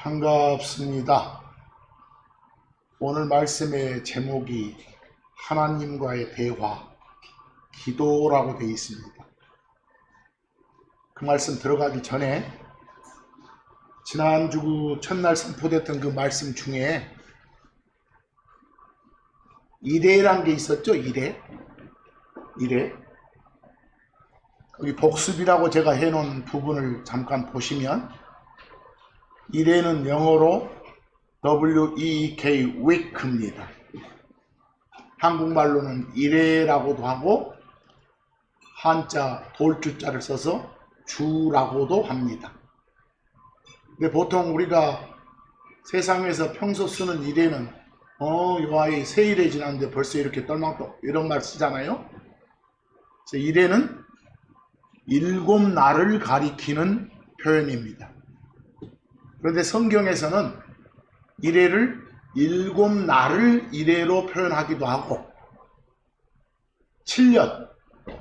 반갑습니다. 오늘 말씀의 제목이 하나님과의 대화, 기도라고 되어 있습니다. 그 말씀 들어가기 전에 지난주 첫날 선포됐던 그 말씀 중에 이레란 게 있었죠? 이레. 여기 복습이라고 제가 해놓은 부분을 잠깐 보시면 이레는 영어로 W-E-E-K, week입니다. 한국말로는 이레라고도 하고 한자 돌주자를 써서 주라고도 합니다. 근데 보통 우리가 세상에서 평소 쓰는 이레는 요 아이 세일에 지났는데 벌써 이렇게 떨망떡 이런 말 쓰잖아요. 그래서 이레는 7날을 가리키는 표현입니다. 그런데 성경에서는 이레를 7날을 이레로 표현하기도 하고 7년,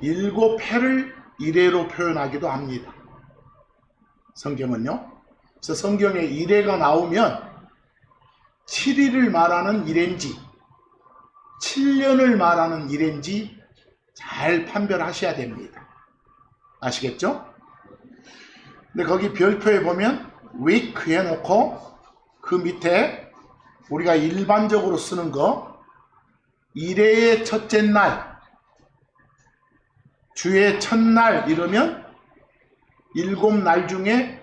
7해를 이레로 표현하기도 합니다. 성경은요. 그래서 성경에 이레가 나오면 7일을 말하는 이레인지 7년을 말하는 이레인지 잘 판별하셔야 됩니다. 아시겠죠? 근데 거기 별표에 보면 week 해놓고 그 밑에 우리가 일반적으로 쓰는 거 이레의 첫째 날, 주의 첫날 이러면 7날 중에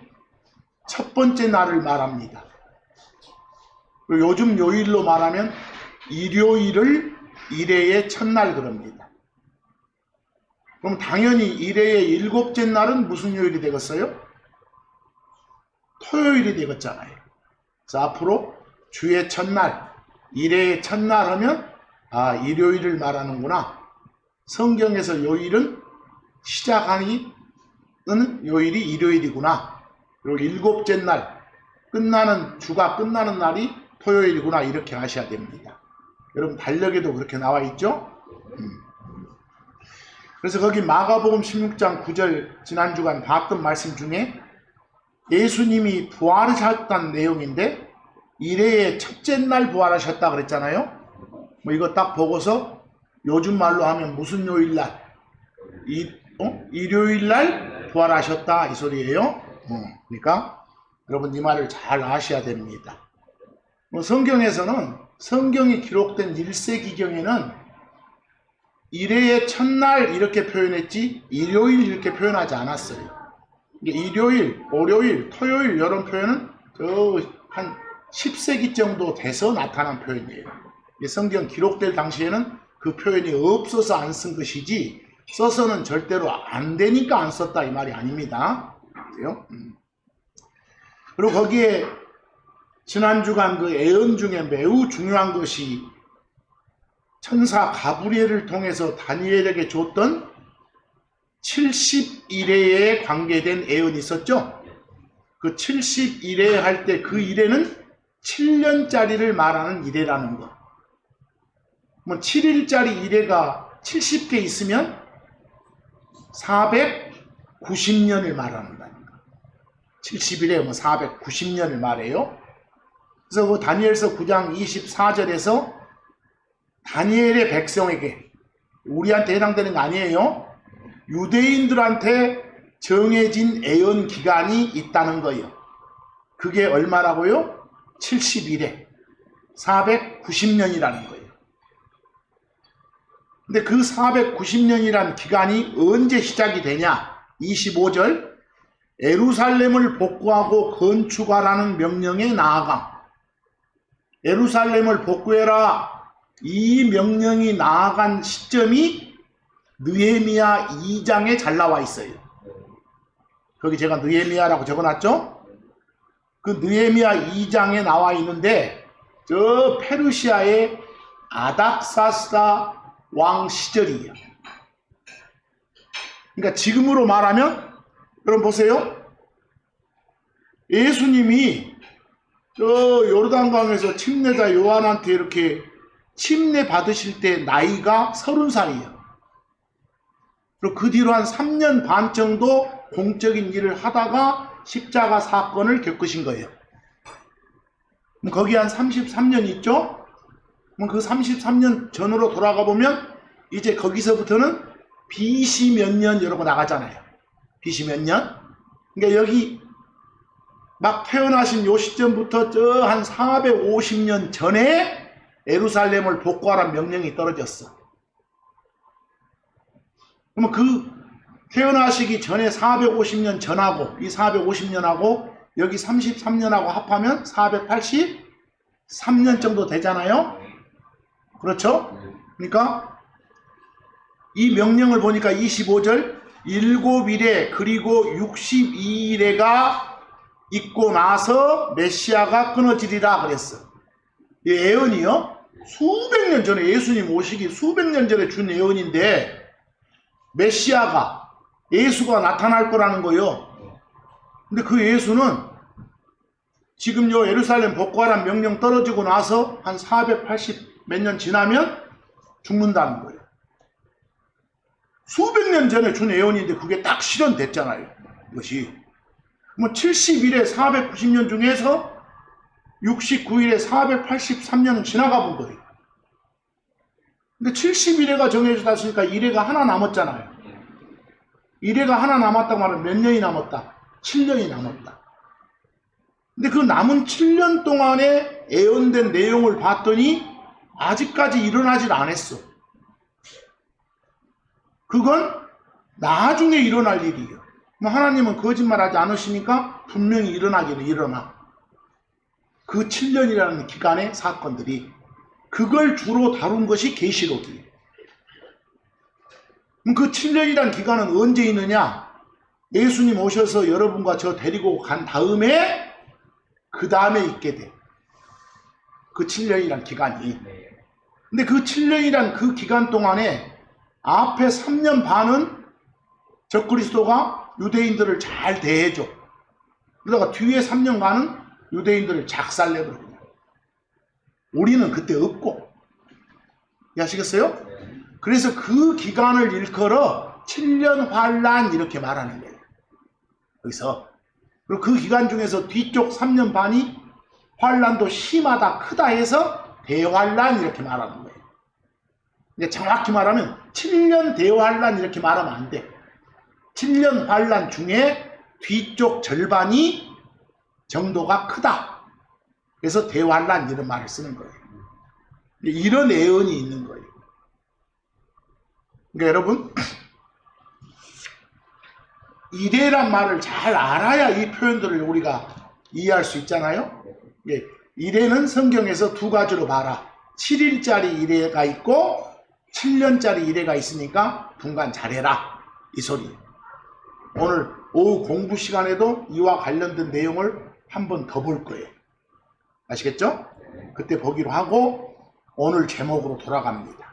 첫 번째 날을 말합니다. 그리고 요즘 요일로 말하면 일요일을 이레의 첫날 그럽니다. 그럼 당연히 이레의 7째 날은 무슨 요일이 되겠어요? 토요일이 되겠잖아요. 그래서 앞으로 주의 첫날, 이레의 첫날 하면 일요일을 말하는구나. 성경에서 요일은 시작하는 요일이 일요일이구나. 그리고 7째 날, 주가 끝나는 날이 토요일이구나. 이렇게 아셔야 됩니다. 여러분 달력에도 그렇게 나와 있죠? 그래서 거기 마가복음 16장 9절 지난주간 봤던 말씀 중에 예수님이 부활하셨다는 내용인데 이레의 첫째 날 부활하셨다 그랬잖아요. 이거 딱 보고서 요즘 말로 하면 무슨 요일날? 일요일날 부활하셨다 이 소리예요. 그러니까 여러분 이 말을 잘 아셔야 됩니다. 성경에서는 성경이 기록된 1세기경에는 이레의 첫날 이렇게 표현했지 일요일 이렇게 표현하지 않았어요. 일요일, 월요일, 토요일 이런 표현은 한 10세기 정도 돼서 나타난 표현이에요. 성경 기록될 당시에는 그 표현이 없어서 안 쓴 것이지 써서는 절대로 안 되니까 안 썼다 이 말이 아닙니다. 그리고 거기에 지난주간 그 애언 중에 매우 중요한 것이 천사 가브리엘을 통해서 다니엘에게 줬던 70일에 관계된 애언이 있었죠. 그 70일에 할 때 그 일에는 7년짜리를 말하는 일에라는 거. 7일짜리 일에가 70개 있으면 490년을 말한다니까. 70일에 490년을 말해요. 그래서 그 다니엘서 9장 24절에서 다니엘의 백성에게 우리한테 해당되는 거 아니에요. 유대인들한테 정해진 애언 기간이 있다는 거예요. 그게 얼마라고요? 70일에 490년이라는 거예요. 근데 그 490년이란 기간이 언제 시작이 되냐? 25절 예루살렘을 복구하고 건축하라는 명령에 나아감. 예루살렘을 복구해라. 이 명령이 나아간 시점이 느헤미야 2장에 잘 나와 있어요. 거기 제가 느헤미야라고 적어놨죠? 그 느헤미야 2장에 나와 있는데 저 페르시아의 아닥사스다 왕 시절이에요. 그러니까 지금으로 말하면 여러분 보세요. 예수님이 저 요르단강에서 침례자 요한한테 이렇게 침례 받으실 때 나이가 30살이에요. 그리고 그 뒤로 한 3년 반 정도 공적인 일을 하다가 십자가 사건을 겪으신 거예요. 그럼 거기 한 33년 있죠? 그럼 그 33년 전으로 돌아가 보면 이제 거기서부터는 BC 몇 년 이러고 나가잖아요. BC 몇 년? 그러니까 여기 막 태어나신 요 시점부터 저 한 450년 전에 예루살렘을 복구하라는 명령이 떨어졌어. 그러면 그 태어나시기 전에 450년 전하고 이 450년하고 여기 33년하고 합하면 483년 정도 되잖아요. 그렇죠? 그러니까 이 명령을 보니까 25절 7일에 그리고 62일에가 있고 나서 메시아가 끊어지리라 그랬어. 이 예언이요. 수백 년 전에 예수님 오시기 수백 년 전에 준 예언인데 메시아가 예수가 나타날 거라는 거예요. 근데 그 예수는 지금 요 예루살렘 복구하라는 명령 떨어지고 나서 한 480 몇 년 지나면 죽는다는 거예요. 수백 년 전에 준 예언인데 그게 딱 실현됐잖아요. 이것이. 뭐 70일에 490년 중에서 69일에 483년은 지나가 본 거예요. 근데 70일에가 정해졌으니까 일회가 하나 남았잖아요. 일회가 하나 남았다고 말하면 몇 년이 남았다? 7년이 남았다. 근데 그 남은 7년 동안에 예언된 내용을 봤더니 아직까지 일어나질 않았어. 그건 나중에 일어날 일이에요. 하나님은 거짓말하지 않으시니까 분명히 일어나기는 일어나. 그 7년이라는 기간의 사건들이 그걸 주로 다룬 것이 계시록이에요. 그럼 그 7년이라는 기간은 언제 있느냐? 예수님 오셔서 여러분과 저 데리고 간 다음에 그 다음에 있게 돼. 그 7년이라는 기간이. 근데 그 7년이란 그 기간 동안에 앞에 3년 반은 적그리스도가 유대인들을 잘 대해줘. 그러다가 뒤에 3년간은 유대인들을 작살내버려. 우리는 그때 없고. 이해하시겠어요? 그래서 그 기간을 일컬어 7년 환란 이렇게 말하는 거예요. 여기서. 그리고 그 기간 중에서 뒤쪽 3년 반이 환란도 심하다 크다 해서 대환란 이렇게 말하는 거예요. 근데 정확히 말하면 7년 대환란 이렇게 말하면 안 돼. 7년 환란 중에 뒤쪽 절반이 정도가 크다. 그래서 대환란 이런 말을 쓰는 거예요. 이런 예언이 있는 거예요. 그러니까 여러분 이래란 말을 잘 알아야 이 표현들을 우리가 이해할 수 있잖아요. 이래는 성경에서 두 가지로 봐라. 7일짜리 이래가 있고 7년짜리 이래가 있으니까 분간 잘해라. 이 소리. 오늘 오후 공부 시간에도 이와 관련된 내용을 한 번 더 볼 거예요. 아시겠죠? 그때 보기로 하고 오늘 제목으로 돌아갑니다.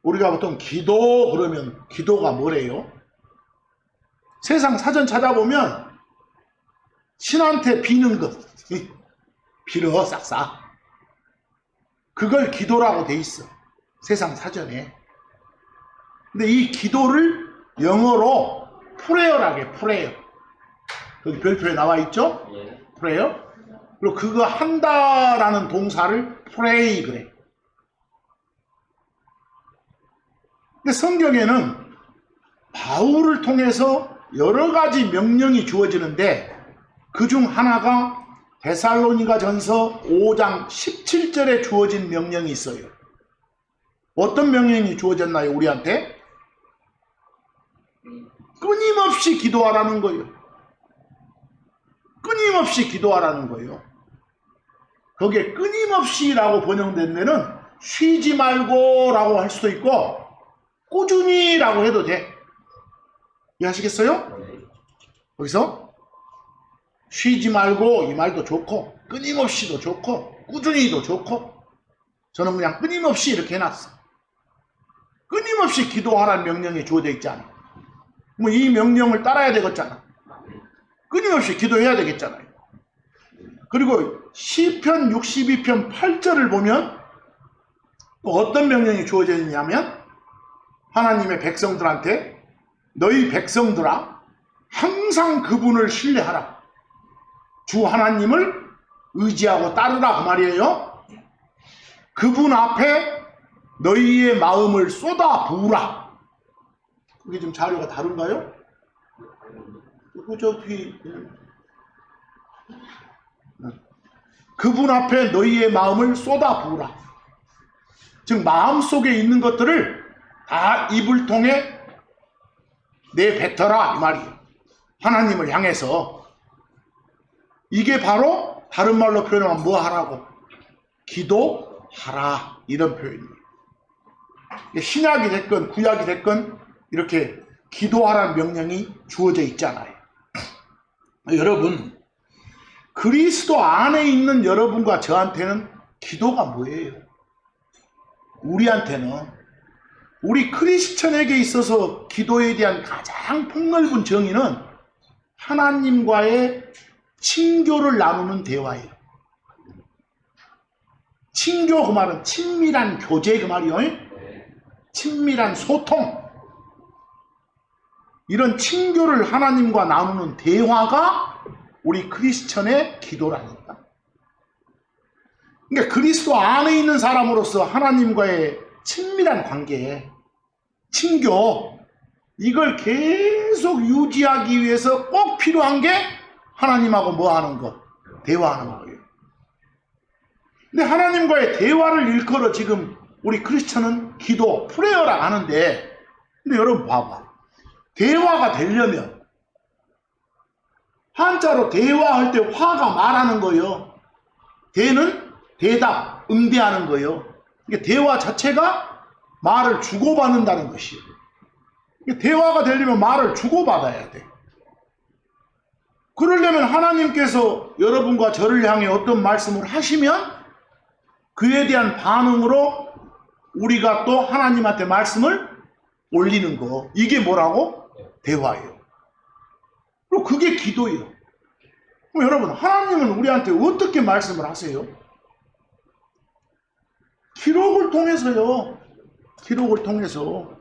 우리가 보통 기도 그러면 기도가 뭐래요? 세상 사전 찾아보면 신한테 비는 것 빌어 싹싹 그걸 기도라고 돼 있어. 세상 사전에. 근데 이 기도를 영어로 프레어라고 해. 프레어. 거기 별표에 나와 있죠? 프레어. 그리고 그거 한다라는 동사를 pray 그래. 근데 성경에는 바울을 통해서 여러 가지 명령이 주어지는데 그중 하나가 데살로니가 전서 5장 17절에 주어진 명령이 있어요. 어떤 명령이 주어졌나요? 우리한테? 끊임없이 기도하라는 거예요. 끊임없이 기도하라는 거예요. 거기에 끊임없이 라고 번역된 데는 쉬지 말고 라고 할 수도 있고 꾸준히 라고 해도 돼. 이해하시겠어요? 거기서 쉬지 말고 이 말도 좋고 끊임없이도 좋고 꾸준히도 좋고 저는 그냥 끊임없이 이렇게 해놨어. 끊임없이 기도하라는 명령이 주어져 있잖아. 뭐 이 명령을 따라야 되겠잖아. 끊임없이 기도해야 되겠잖아요. 그리고 시편 62편 8절을 보면 또 어떤 명령이 주어져 있냐면 하나님의 백성들한테 너희 백성들아 항상 그분을 신뢰하라. 주 하나님을 의지하고 따르라 그 말이에요. 그분 앞에 너희의 마음을 쏟아 부으라. 그게 좀 자료가 다른가요? 저 뒤에 그분 앞에 너희의 마음을 쏟아 부으라. 즉 마음속에 있는 것들을 다 입을 통해 내뱉어라 이 말이에요. 하나님을 향해서. 이게 바로 다른 말로 표현하면 뭐 하라고? 기도하라 이런 표현이에요. 신약이 됐건 구약이 됐건 이렇게 기도하라는 명령이 주어져 있잖아요. 여러분, 그리스도 안에 있는 여러분과 저한테는 기도가 뭐예요? 우리한테는, 우리 크리스천에게 있어서 기도에 대한 가장 폭넓은 정의는 하나님과의 친교를 나누는 대화예요. 친교 그 말은 친밀한 교제 그 말이요. 친밀한 소통. 이런 친교를 하나님과 나누는 대화가 우리 크리스천의 기도라니까. 그러니까 그리스도 안에 있는 사람으로서 하나님과의 친밀한 관계, 친교, 이걸 계속 유지하기 위해서 꼭 필요한 게 하나님하고 뭐 하는 거? 대화하는 거예요. 근데 하나님과의 대화를 일컬어 지금 우리 크리스천은 기도, 프레어라 하는데, 근데 여러분 봐봐. 대화가 되려면 한자로 대화할 때 화가 말하는 거예요. 대는 대답, 응대하는 거예요. 이게 대화 자체가 말을 주고받는다는 것이에요. 대화가 되려면 말을 주고받아야 돼. 그러려면 하나님께서 여러분과 저를 향해 어떤 말씀을 하시면 그에 대한 반응으로 우리가 또 하나님한테 말씀을 올리는 거. 이게 뭐라고? 대화예요. 그리고 그게 기도예요. 그럼 여러분, 하나님은 우리한테 어떻게 말씀을 하세요? 기록을 통해서요. 기록을 통해서.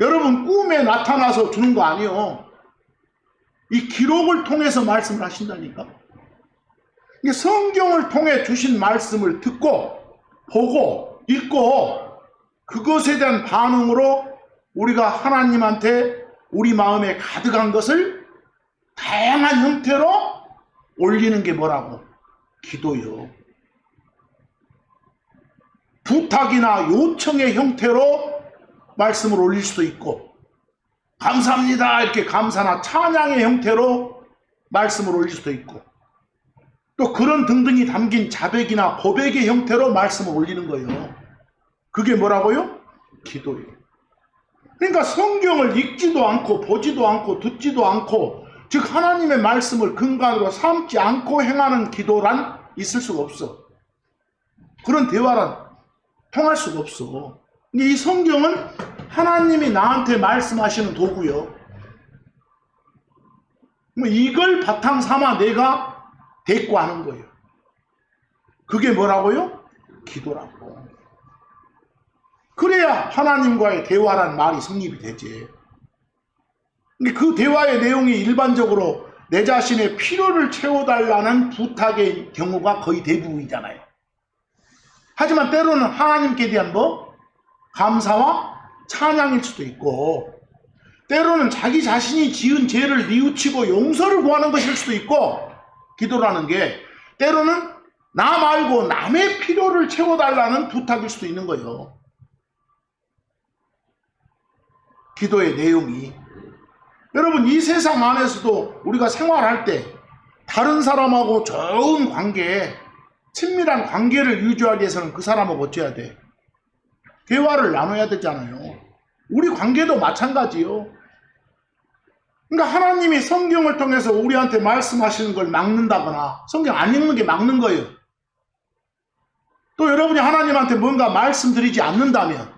여러분 꿈에 나타나서 주는 거 아니에요. 이 기록을 통해서 말씀을 하신다니까. 성경을 통해 주신 말씀을 듣고 보고 읽고 그것에 대한 반응으로 우리가 하나님한테 우리 마음에 가득한 것을 다양한 형태로 올리는 게 뭐라고? 기도요. 부탁이나 요청의 형태로 말씀을 올릴 수도 있고, 감사합니다 이렇게 감사나 찬양의 형태로 말씀을 올릴 수도 있고, 또 그런 등등이 담긴 자백이나 고백의 형태로 말씀을 올리는 거예요. 그게 뭐라고요? 기도예요. 그러니까 성경을 읽지도 않고 보지도 않고 듣지도 않고, 즉 하나님의 말씀을 근간으로 삼지 않고 행하는 기도란 있을 수가 없어. 그런 대화란 통할 수가 없어. 이 성경은 하나님이 나한테 말씀하시는 도구요. 이걸 바탕 삼아 내가 대꾸하는 거예요. 그게 뭐라고요? 기도라고. 그래야 하나님과의 대화란 말이 성립이 되지. 근데 그 대화의 내용이 일반적으로 내 자신의 필요를 채워달라는 부탁의 경우가 거의 대부분이잖아요. 하지만 때로는 하나님께 대한 감사와 찬양일 수도 있고, 때로는 자기 자신이 지은 죄를 뉘우치고 용서를 구하는 것일 수도 있고, 기도라는 게 때로는 나 말고 남의 필요를 채워달라는 부탁일 수도 있는 거예요. 기도의 내용이. 여러분, 이 세상 안에서도 우리가 생활할 때 다른 사람하고 좋은 관계, 친밀한 관계를 유지하기 위해서는 그 사람하고 어찌해야 돼? 대화를 나눠야 되잖아요. 우리 관계도 마찬가지요. 그러니까 하나님이 성경을 통해서 우리한테 말씀하시는 걸 막는다거나 성경 안 읽는 게 막는 거예요. 또 여러분이 하나님한테 뭔가 말씀드리지 않는다면,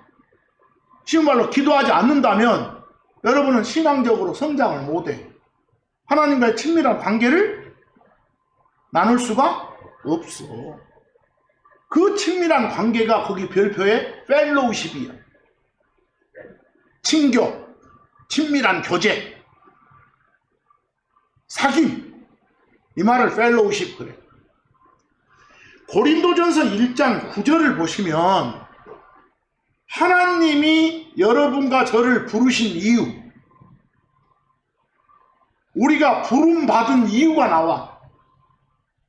쉬운 말로 기도하지 않는다면 여러분은 신앙적으로 성장을 못해. 하나님과의 친밀한 관계를 나눌 수가 없어. 그 친밀한 관계가 거기 별표의 펠로우십이야. 친교, 친밀한 교제, 사귐. 이 말을 펠로우십 그래. 고린도전서 1장 9절을 보시면 하나님이 여러분과 저를 부르신 이유, 우리가 부름받은 이유가 나와.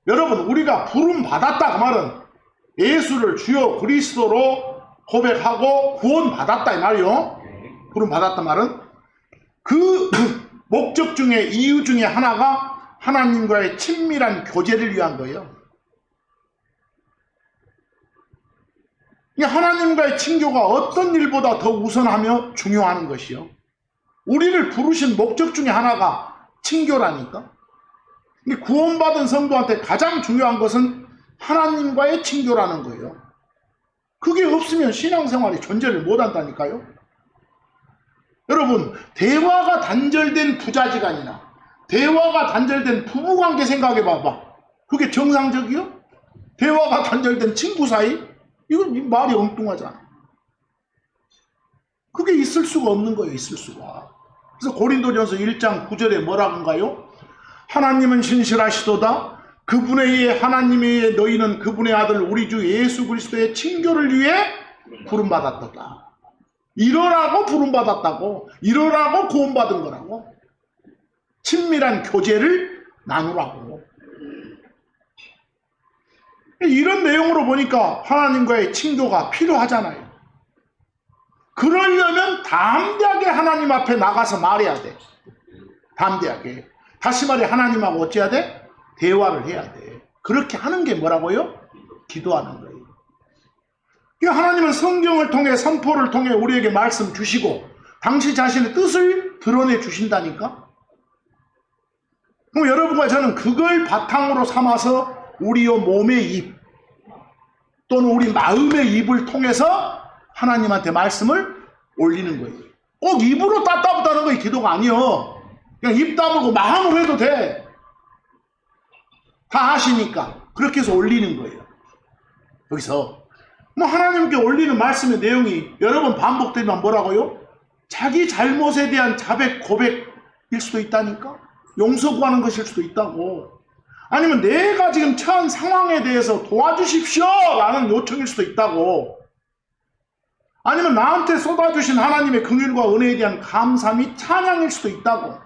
여러분, 우리가 부름받았다 그 말은 예수를 주요 그리스도로 고백하고 구원받았다 이 말이요. 부름받았다 말은 그 목적 중에, 이유 중에 하나가 하나님과의 친밀한 교제를 위한 거예요. 하나님과의 친교가 어떤 일보다 더 우선하며 중요한 것이요. 우리를 부르신 목적 중에 하나가 친교라니까. 구원받은 성도한테 가장 중요한 것은 하나님과의 친교라는 거예요. 그게 없으면 신앙생활이 존재를 못한다니까요. 여러분, 대화가 단절된 부자지간이나 대화가 단절된 부부관계 생각해 봐봐. 그게 정상적이요? 대화가 단절된 친구 사이? 이건 말이 엉뚱하잖아. 그게 있을 수가 없는 거예요. 있을 수가. 그래서 고린도전서 1장 9절에 뭐라고 한가요? 하나님은 신실하시도다. 그분에 의해 하나님에 의해 너희는 그분의 아들 우리 주 예수 그리스도의 친교를 위해 부름받았다. 이러라고 부름받았다고. 이러라고 구원받은 거라고. 친밀한 교제를 나누라고. 이런 내용으로 보니까 하나님과의 친교가 필요하잖아요. 그러려면 담대하게 하나님 앞에 나가서 말해야 돼. 담대하게. 다시 말해 하나님하고 어찌해야 돼? 대화를 해야 돼. 그렇게 하는 게 뭐라고요? 기도하는 거예요. 하나님은 성경을 통해, 선포를 통해 우리에게 말씀 주시고 당시 자신의 뜻을 드러내 주신다니까. 그럼 여러분과 저는 그걸 바탕으로 삼아서 우리의 몸의 입 또는 우리 마음의 입을 통해서 하나님한테 말씀을 올리는 거예요. 꼭 입으로 따따붙다는 거예요. 기도가 아니요. 그냥 입 다물고 마음으로 해도 돼. 다 아시니까 그렇게 해서 올리는 거예요. 여기서 하나님께 올리는 말씀의 내용이 여러 번 반복되면 뭐라고요? 자기 잘못에 대한 자백 고백일 수도 있다니까. 용서 구하는 것일 수도 있다고. 아니면 내가 지금 처한 상황에 대해서 도와주십시오 라는 요청일 수도 있다고. 아니면 나한테 쏟아주신 하나님의 긍휼과 은혜에 대한 감사 및 찬양일 수도 있다고.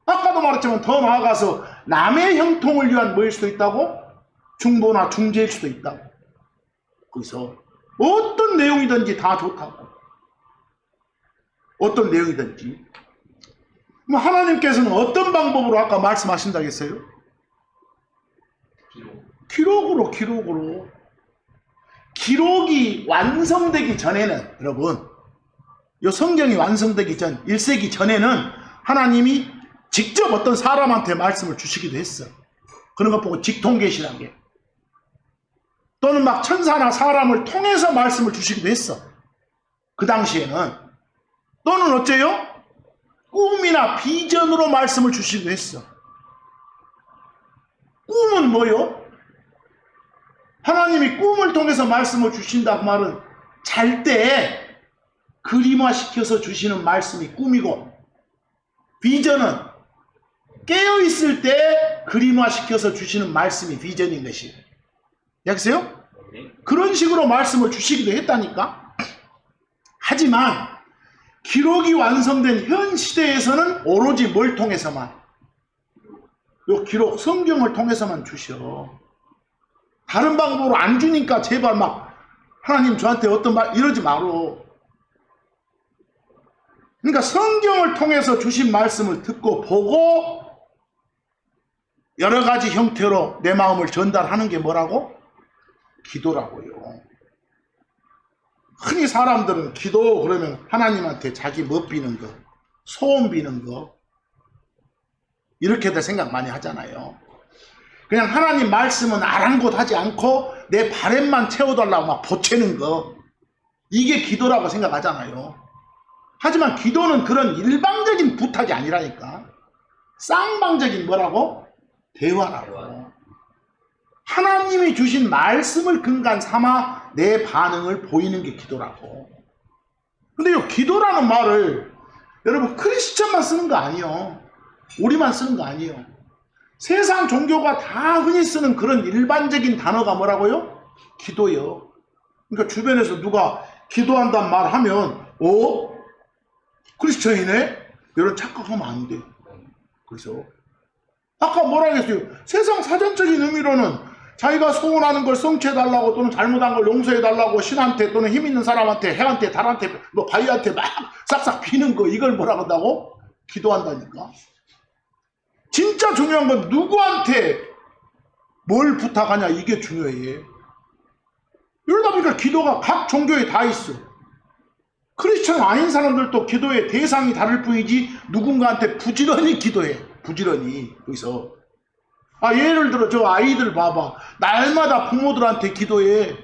아까도 말했지만 더 나아가서 남의 형통을 위한 뭐일 수도 있다고? 중보나 중재일 수도 있다고. 거기서 어떤 내용이든지 다 좋다고. 어떤 내용이든지. 하나님께서는 어떤 방법으로 아까 말씀하신다고 했어요? 기록으로. 기록이 완성되기 전에는, 여러분, 이 성경이 완성되기 전 1세기 전에는 하나님이 직접 어떤 사람한테 말씀을 주시기도 했어. 그런 것 보고 직통계시라는 게. 또는 막 천사나 사람을 통해서 말씀을 주시기도 했어. 그 당시에는. 또는 어째요? 꿈이나 비전으로 말씀을 주시기도 했어. 꿈은 뭐요? 하나님이 꿈을 통해서 말씀을 주신다고 말은 잘 때 그림화시켜서 주시는 말씀이 꿈이고, 비전은 깨어있을 때 그림화시켜서 주시는 말씀이 비전인 것이에요. 여기서요? 그런 식으로 말씀을 주시기도 했다니까. 하지만 기록이 완성된 현 시대에서는 오로지 뭘 통해서만? 요 기록, 성경을 통해서만 주셔. 다른 방법으로 안 주니까 제발 막 하나님 저한테 어떤 말 이러지 마로. 그러니까 성경을 통해서 주신 말씀을 듣고 보고 여러 가지 형태로 내 마음을 전달하는 게 뭐라고? 기도라고요. 흔히 사람들은 기도 그러면 하나님한테 자기 멋 비는 거, 소원 비는 거 이렇게들 생각 많이 하잖아요. 그냥 하나님 말씀은 아랑곳하지 않고 내 바램만 채워달라고 막 보채는 거, 이게 기도라고 생각하잖아요. 하지만 기도는 그런 일방적인 부탁이 아니라니까. 쌍방적인 뭐라고? 대화라고. 하나님이 주신 말씀을 근간 삼아 내 반응을 보이는 게 기도라고. 근데 이 기도라는 말을 여러분 크리스천만 쓰는 거 아니에요. 우리만 쓰는 거 아니에요. 세상 종교가 다 흔히 쓰는 그런 일반적인 단어가 뭐라고요? 기도요. 그러니까 주변에서 누가 기도한단 말 하면 크리스천이네? 이런 착각하면 안 돼. 그래서 아까 뭐라 그랬어요? 세상 사전적인 의미로는 자기가 소원하는 걸 성취해달라고 또는 잘못한 걸 용서해달라고 신한테 또는 힘 있는 사람한테 해한테 달한테 뭐 바위한테 막 싹싹 비는 거 이걸 뭐라 한다고? 기도한다니까. 진짜 중요한 건 누구한테 뭘 부탁하냐 이게 중요해. 이러다 보니까 기도가 각 종교에 다 있어. 크리스천 아닌 사람들도 기도의 대상이 다를 뿐이지 누군가한테 부지런히 기도해. 부지런히. 여기서 예를 들어 저 아이들 봐봐. 날마다 부모들한테 기도해.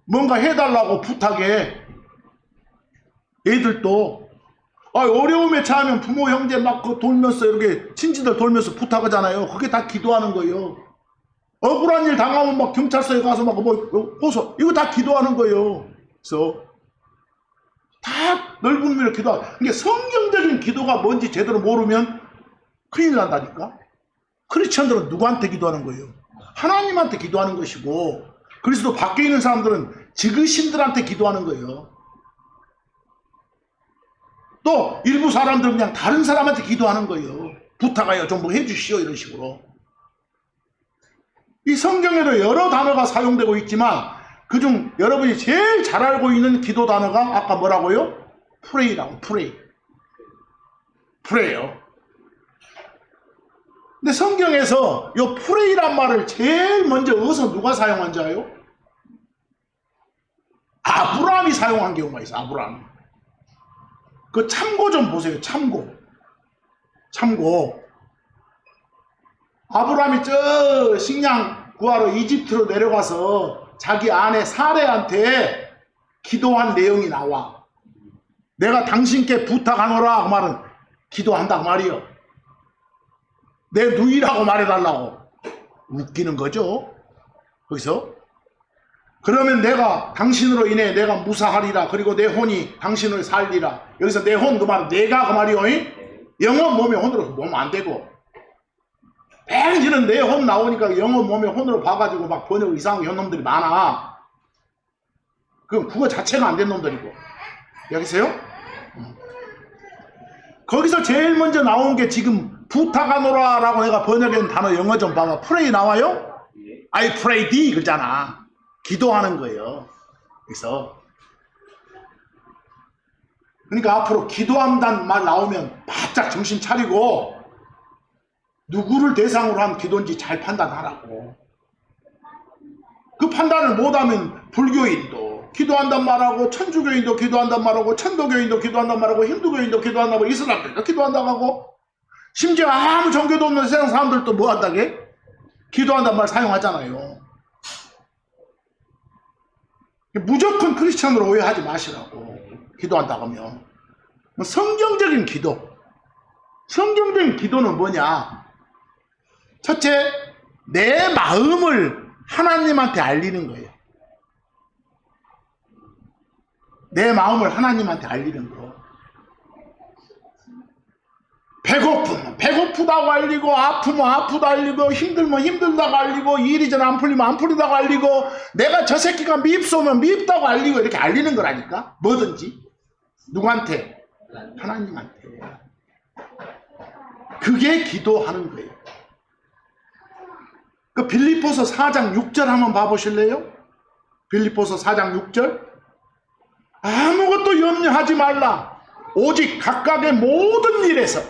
뭔가 해달라고 부탁해. 애들도 어려움에 처하면 부모 형제 막 돌면서 이렇게 친지들 돌면서 부탁하잖아요. 그게 다 기도하는 거예요. 억울한 일 당하면 막 경찰서에 가서 막 호소 이거 다 기도하는 거예요. 그래서 다 넓은 의미로 기도하고. 그러니까 성경적인 기도가 뭔지 제대로 모르면 큰일 난다니까. 크리스천들은 누구한테 기도하는 거예요? 하나님한테 기도하는 것이고, 그리스도 밖에 있는 사람들은 지그신들한테 기도하는 거예요. 또 일부 사람들은 그냥 다른 사람한테 기도하는 거예요. 부탁하여 좀 뭐 해주시오 이런 식으로. 이 성경에도 여러 단어가 사용되고 있지만 그중 여러분이 제일 잘 알고 있는 기도 단어가 아까 뭐라고요? 프레이라고. 프레이요. 근데 성경에서 이 프레이란 말을 제일 먼저 어디서 누가 사용한 줄 알아요? 아브라함이 사용한 경우가 있어. 아브라함. 그 참고 좀 보세요. 참고. 아브라함이 저 식량 구하러 이집트로 내려가서 자기 아내 사레한테 기도한 내용이 나와. 내가 당신께 부탁하노라 그 말은 기도한다고 말이요. 내 누이라고 말해달라고. 웃기는 거죠. 거기서 그러면 내가 당신으로 인해 내가 무사하리라. 그리고 내 혼이 당신을 살리라. 여기서 내 혼 그 말은 내가 그 말이요. 영혼 몸에 혼으로 보면 안 되고, 뺑지는 내 혼 나오니까 영혼 몸에 혼으로 봐가지고 막 번역 이상한 놈들이 많아. 그럼 그거 자체가 안 된 놈들이고. 여기서요? 거기서 제일 먼저 나온 게 지금 부탁하노라 라고 내가 번역한 단어 영어 좀 봐봐. pray 나와요? I pray thee 그러잖아. 기도하는 거예요. 그래서 그러니까 앞으로 기도한다는 말 나오면 바짝 정신 차리고 누구를 대상으로 한 기도인지 잘 판단하라고. 그 판단을 못하면 불교인도 기도한단 말하고, 천주교인도 기도한단 말하고, 천도교인도 기도한단 말하고, 힌두교인도 기도한다고, 이슬람교인도 기도한다고 하고, 심지어 아무 종교도 없는 세상 사람들도 뭐 한다게? 기도한단 말 사용하잖아요. 무조건 크리스천으로 오해하지 마시라고. 기도한다고 하면 성경적인 기도. 성경적인 기도는 뭐냐? 첫째, 내 마음을 하나님한테 알리는 거예요. 내 마음을 하나님한테 알리는 거. 배고프면 배고프다고 알리고, 아프면 아프다고 알리고, 힘들면 힘들다고 알리고, 일이 잘 안 풀리면 안 풀리다고 알리고, 내가 저 새끼가 밉소면 밉다고 알리고, 이렇게 알리는 거라니까. 뭐든지. 누구한테? 하나님한테. 그게 기도하는 거예요. 그 빌립보서 4장 6절 한번 봐보실래요? 빌립보서 4장 6절. 아무것도 염려하지 말라. 오직 각각의 모든 일에서,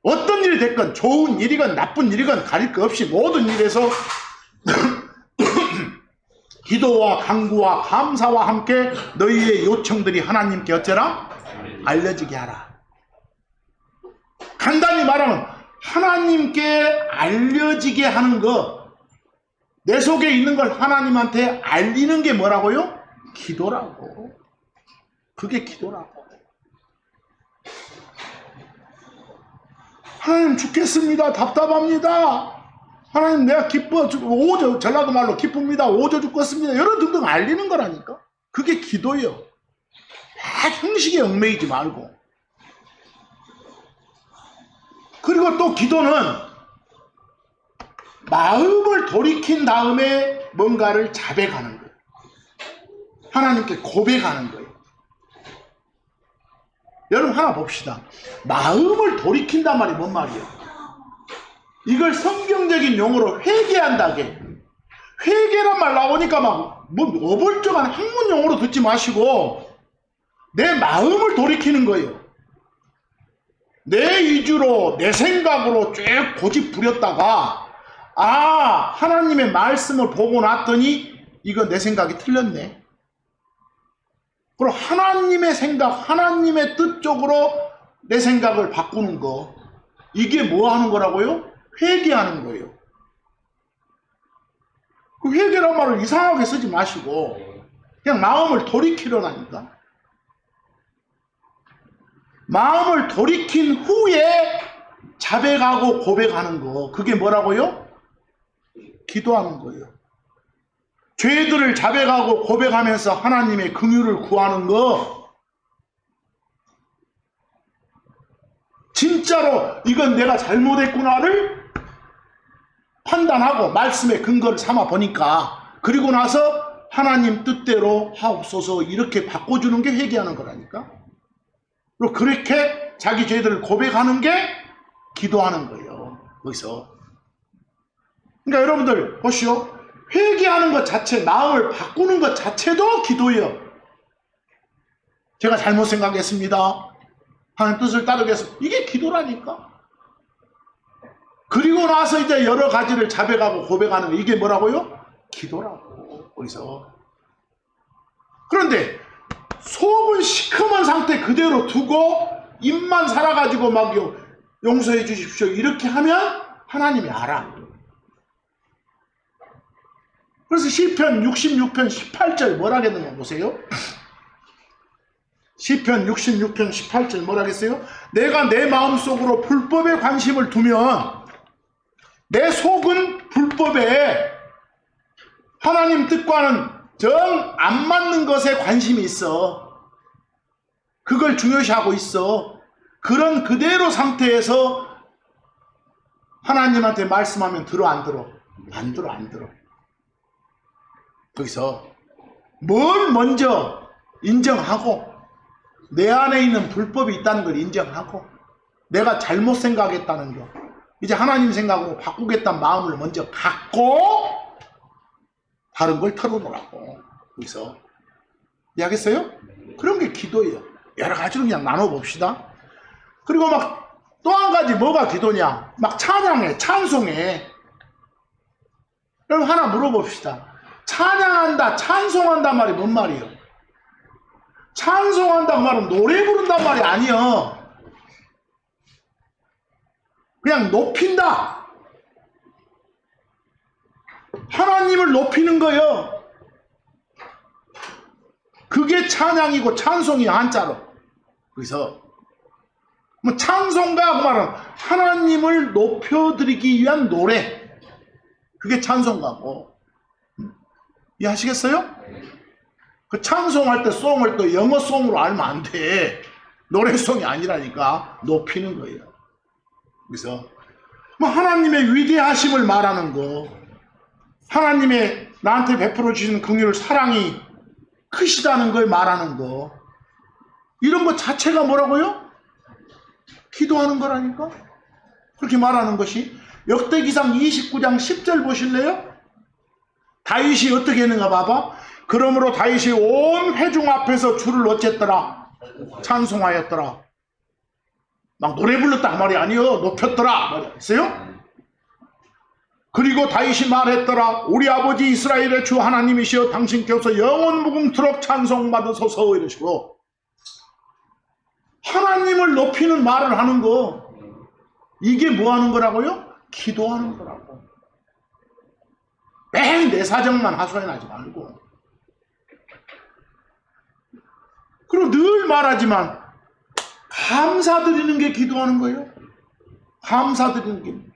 어떤 일이 됐건 좋은 일이건 나쁜 일이건 가릴 것 없이 모든 일에서 기도와 간구와 감사와 함께 너희의 요청들이 하나님께 어쩌라? 알려지게 하라. 간단히 말하면 하나님께 알려지게 하는 거, 내 속에 있는 걸 하나님한테 알리는 게 뭐라고요? 기도라고. 그게 기도라고. 하나님 죽겠습니다. 답답합니다. 하나님 내가 기뻐 오저, 전라도 말로 기쁩니다. 오저 죽겠습니다. 이런 등등 알리는 거라니까. 그게 기도예요. 다 형식에 얽매이지 말고. 그리고 또 기도는 마음을 돌이킨 다음에 뭔가를 자백하는 거예요. 하나님께 고백하는 거예요. 여러분 하나 봅시다. 마음을 돌이킨단 말이 뭔 말이에요? 이걸 성경적인 용어로 회개한다게. 회개란 말 나오니까 막 뭐 어벌쩍한 학문 용어로 듣지 마시고 내 마음을 돌이키는 거예요. 내 위주로 내 생각으로 쭉 고집 부렸다가 하나님의 말씀을 보고 났더니 이거 내 생각이 틀렸네. 그리고 하나님의 생각, 하나님의 뜻 쪽으로 내 생각을 바꾸는 거. 이게 뭐 하는 거라고요? 회개하는 거예요. 그 회개란 말을 이상하게 쓰지 마시고 그냥 마음을 돌이키려나니까. 마음을 돌이킨 후에 자백하고 고백하는 거. 그게 뭐라고요? 기도하는 거예요. 죄들을 자백하고 고백하면서 하나님의 긍휼을 구하는 거. 진짜로 이건 내가 잘못했구나를 판단하고 말씀의 근거를 삼아 보니까 그리고 나서 하나님 뜻대로 하옵소서 이렇게 바꿔주는 게 회개하는 거라니까. 그리고 그렇게 자기 죄들을 고백하는 게 기도하는 거예요. 거기서. 그러니까 여러분들 보시오. 회개하는 것 자체, 마음을 바꾸는 것 자체도 기도예요. 제가 잘못 생각했습니다. 하나님 뜻을 따르겠습니다. 이게 기도라니까. 그리고 나서 이제 여러 가지를 자백하고 고백하는 거. 이게 뭐라고요? 기도라고. 거기서. 그런데 속은 시커먼 상태 그대로 두고 입만 살아가지고 막 용서해 주십시오 이렇게 하면 하나님이 알아. 그래서 시편 66편 18절 뭐라겠는가 보세요. 시편 66편 18절 뭐라겠어요? 내가 내 마음속으로 불법에 관심을 두면 내 속은 불법에 하나님 뜻과는 정 안 맞는 것에 관심이 있어. 그걸 중요시하고 있어. 그런 그대로 상태에서 하나님한테 말씀하면 들어 안 들어? 안 들어 안 들어. 거기서 뭘 먼저 인정하고 내 안에 있는 불법이 있다는 걸 인정하고 내가 잘못 생각했다는 거 이제 하나님 생각으로 바꾸겠다는 마음을 먼저 갖고 다른 걸 털어놓으라고. 거기서 이해하겠어요? 그런 게 기도예요. 여러 가지로 그냥 나눠봅시다. 그리고 막 또 한 가지 뭐가 기도냐? 막 찬양해, 찬송해. 그럼 하나 물어봅시다. 찬양한다, 찬송한단 말이 뭔 말이에요? 찬송한단 말은 노래 부른단 말이 아니에요. 그냥 높인다. 하나님을 높이는 거예요. 그게 찬양이고 찬송이야, 한자로. 그래서 뭐 찬송가 그 말은 하나님을 높여드리기 위한 노래. 그게 찬송가고. 이해하시겠어요? 그 찬송할 때 송을 또 영어 송으로 알면 안 돼. 노래송이 아니라니까. 높이는 거예요. 그래서 뭐 하나님의 위대하심을 말하는 거, 하나님의 나한테 베풀어 주시는 긍휼 사랑이 크시다는 걸 말하는 거, 이런 것 자체가 뭐라고요? 기도하는 거라니까. 그렇게 말하는 것이 역대기상 29장 10절 보실래요? 다윗이 어떻게 했는가 봐봐. 그러므로 다윗이 온 회중 앞에서 주를 어쨌더라? 찬송하였더라. 막 노래 불렀다 말이 아니요, 높였더라 말이었어요. 그리고 다윗이 말했더라. 우리 아버지 이스라엘의 주 하나님이시여 당신께서 영원 무궁토록 찬송받으소서 이러시고, 하나님을 높이는 말을 하는 거, 이게 뭐 하는 거라고요? 기도하는 거라고. 매일 내 사정만 하소연하지 말고. 그리고 늘 말하지만 감사드리는 게 기도하는 거예요. 감사드리는 게.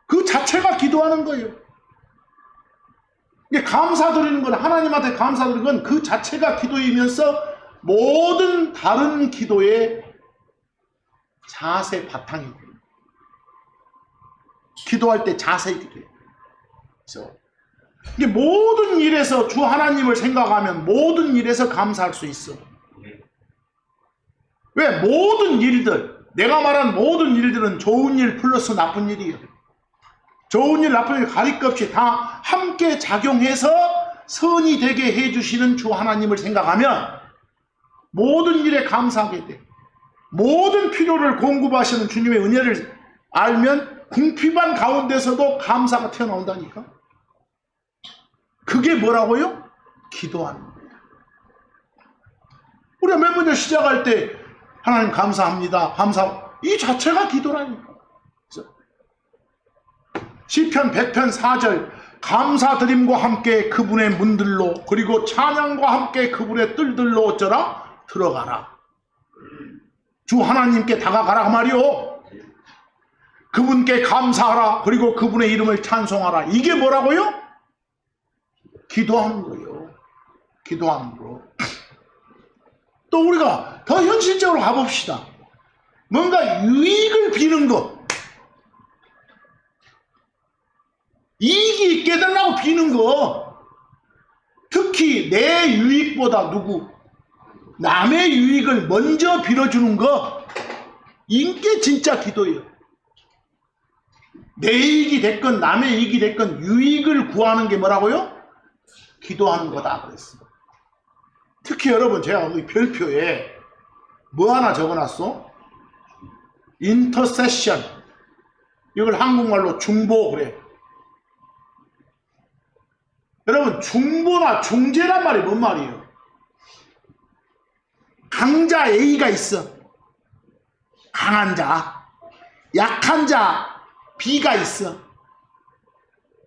그 자체가 기도하는 거예요. 이게 감사드리는 건, 하나님한테 감사드리는 건 그 자체가 기도이면서 모든 다른 기도의 자세 바탕이 됩니다. 기도할 때 자세히 기도해요. 그래서 이게 모든 일에서 주 하나님을 생각하면 모든 일에서 감사할 수 있어. 왜? 모든 일들, 내가 말한 모든 일들은 좋은 일 플러스 나쁜 일이에요. 좋은 일 나쁜 일 가릴 것 없이 다 함께 작용해서 선이 되게 해주시는 주 하나님을 생각하면 모든 일에 감사하게 돼. 모든 필요를 공급하시는 주님의 은혜를 알면 궁핍한 가운데서도 감사가 튀어나온다니까. 그게 뭐라고요? 기도하는 거예요. 우리가 맨 먼저 시작할 때 하나님 감사합니다. 이 자체가 기도라니까. 시편 100편 4절 감사드림과 함께 그분의 문들로 그리고 찬양과 함께 그분의 뜰들로 어쩌라? 들어가라. 주 하나님께 다가가라 그 말이요. 그분께 감사하라. 그리고 그분의 이름을 찬송하라. 이게 뭐라고요? 기도하는 거예요. 기도하는 거. 또 우리가 더 현실적으로 가봅시다. 뭔가 유익을 비는 거. 이익이 있게 해달라고 비는 거. 특히 내 유익보다 남의 유익을 먼저 빌어주는 거. 이게 진짜 기도예요. 내 이익이 됐건 남의 이익이 됐건 유익을 구하는 게 뭐라고요? 기도하는 거다 그랬어. 특히 여러분 제가 여기 별표에 뭐 하나 적어놨어? 인터세션. 이걸 한국말로 중보 그래. 여러분 중보나 중재란 말이 뭔 말이에요? 강자 A가 있어. 강한 자. 약한 자 B가 있어.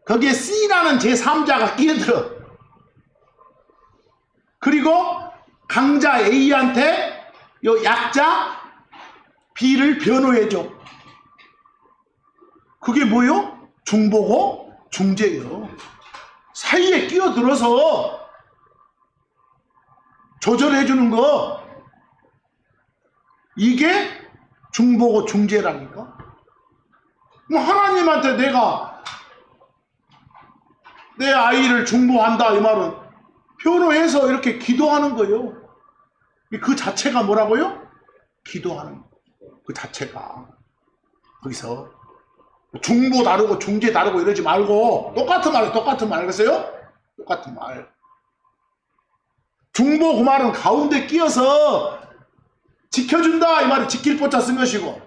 거기에 C라는 제3자가 끼어들어. 그리고 강자 A한테 요 약자 B를 변호해줘. 그게 뭐요? 중보고 중재요. 사이에 끼어들어서 조절해주는 거. 이게 중보고 중재라니까. 하나님한테 내가 내 아이를 중보한다 이 말은 변호해서 이렇게 기도하는 거예요. 그 자체가 뭐라고요? 기도하는 거. 그 자체가. 거기서 중보 다르고 중재 다르고 이러지 말고 똑같은 말 알겠어요? 똑같은 말. 중보 그 말은 가운데 끼어서 지켜준다 이 말이 지킬 포자 쓴 것이고,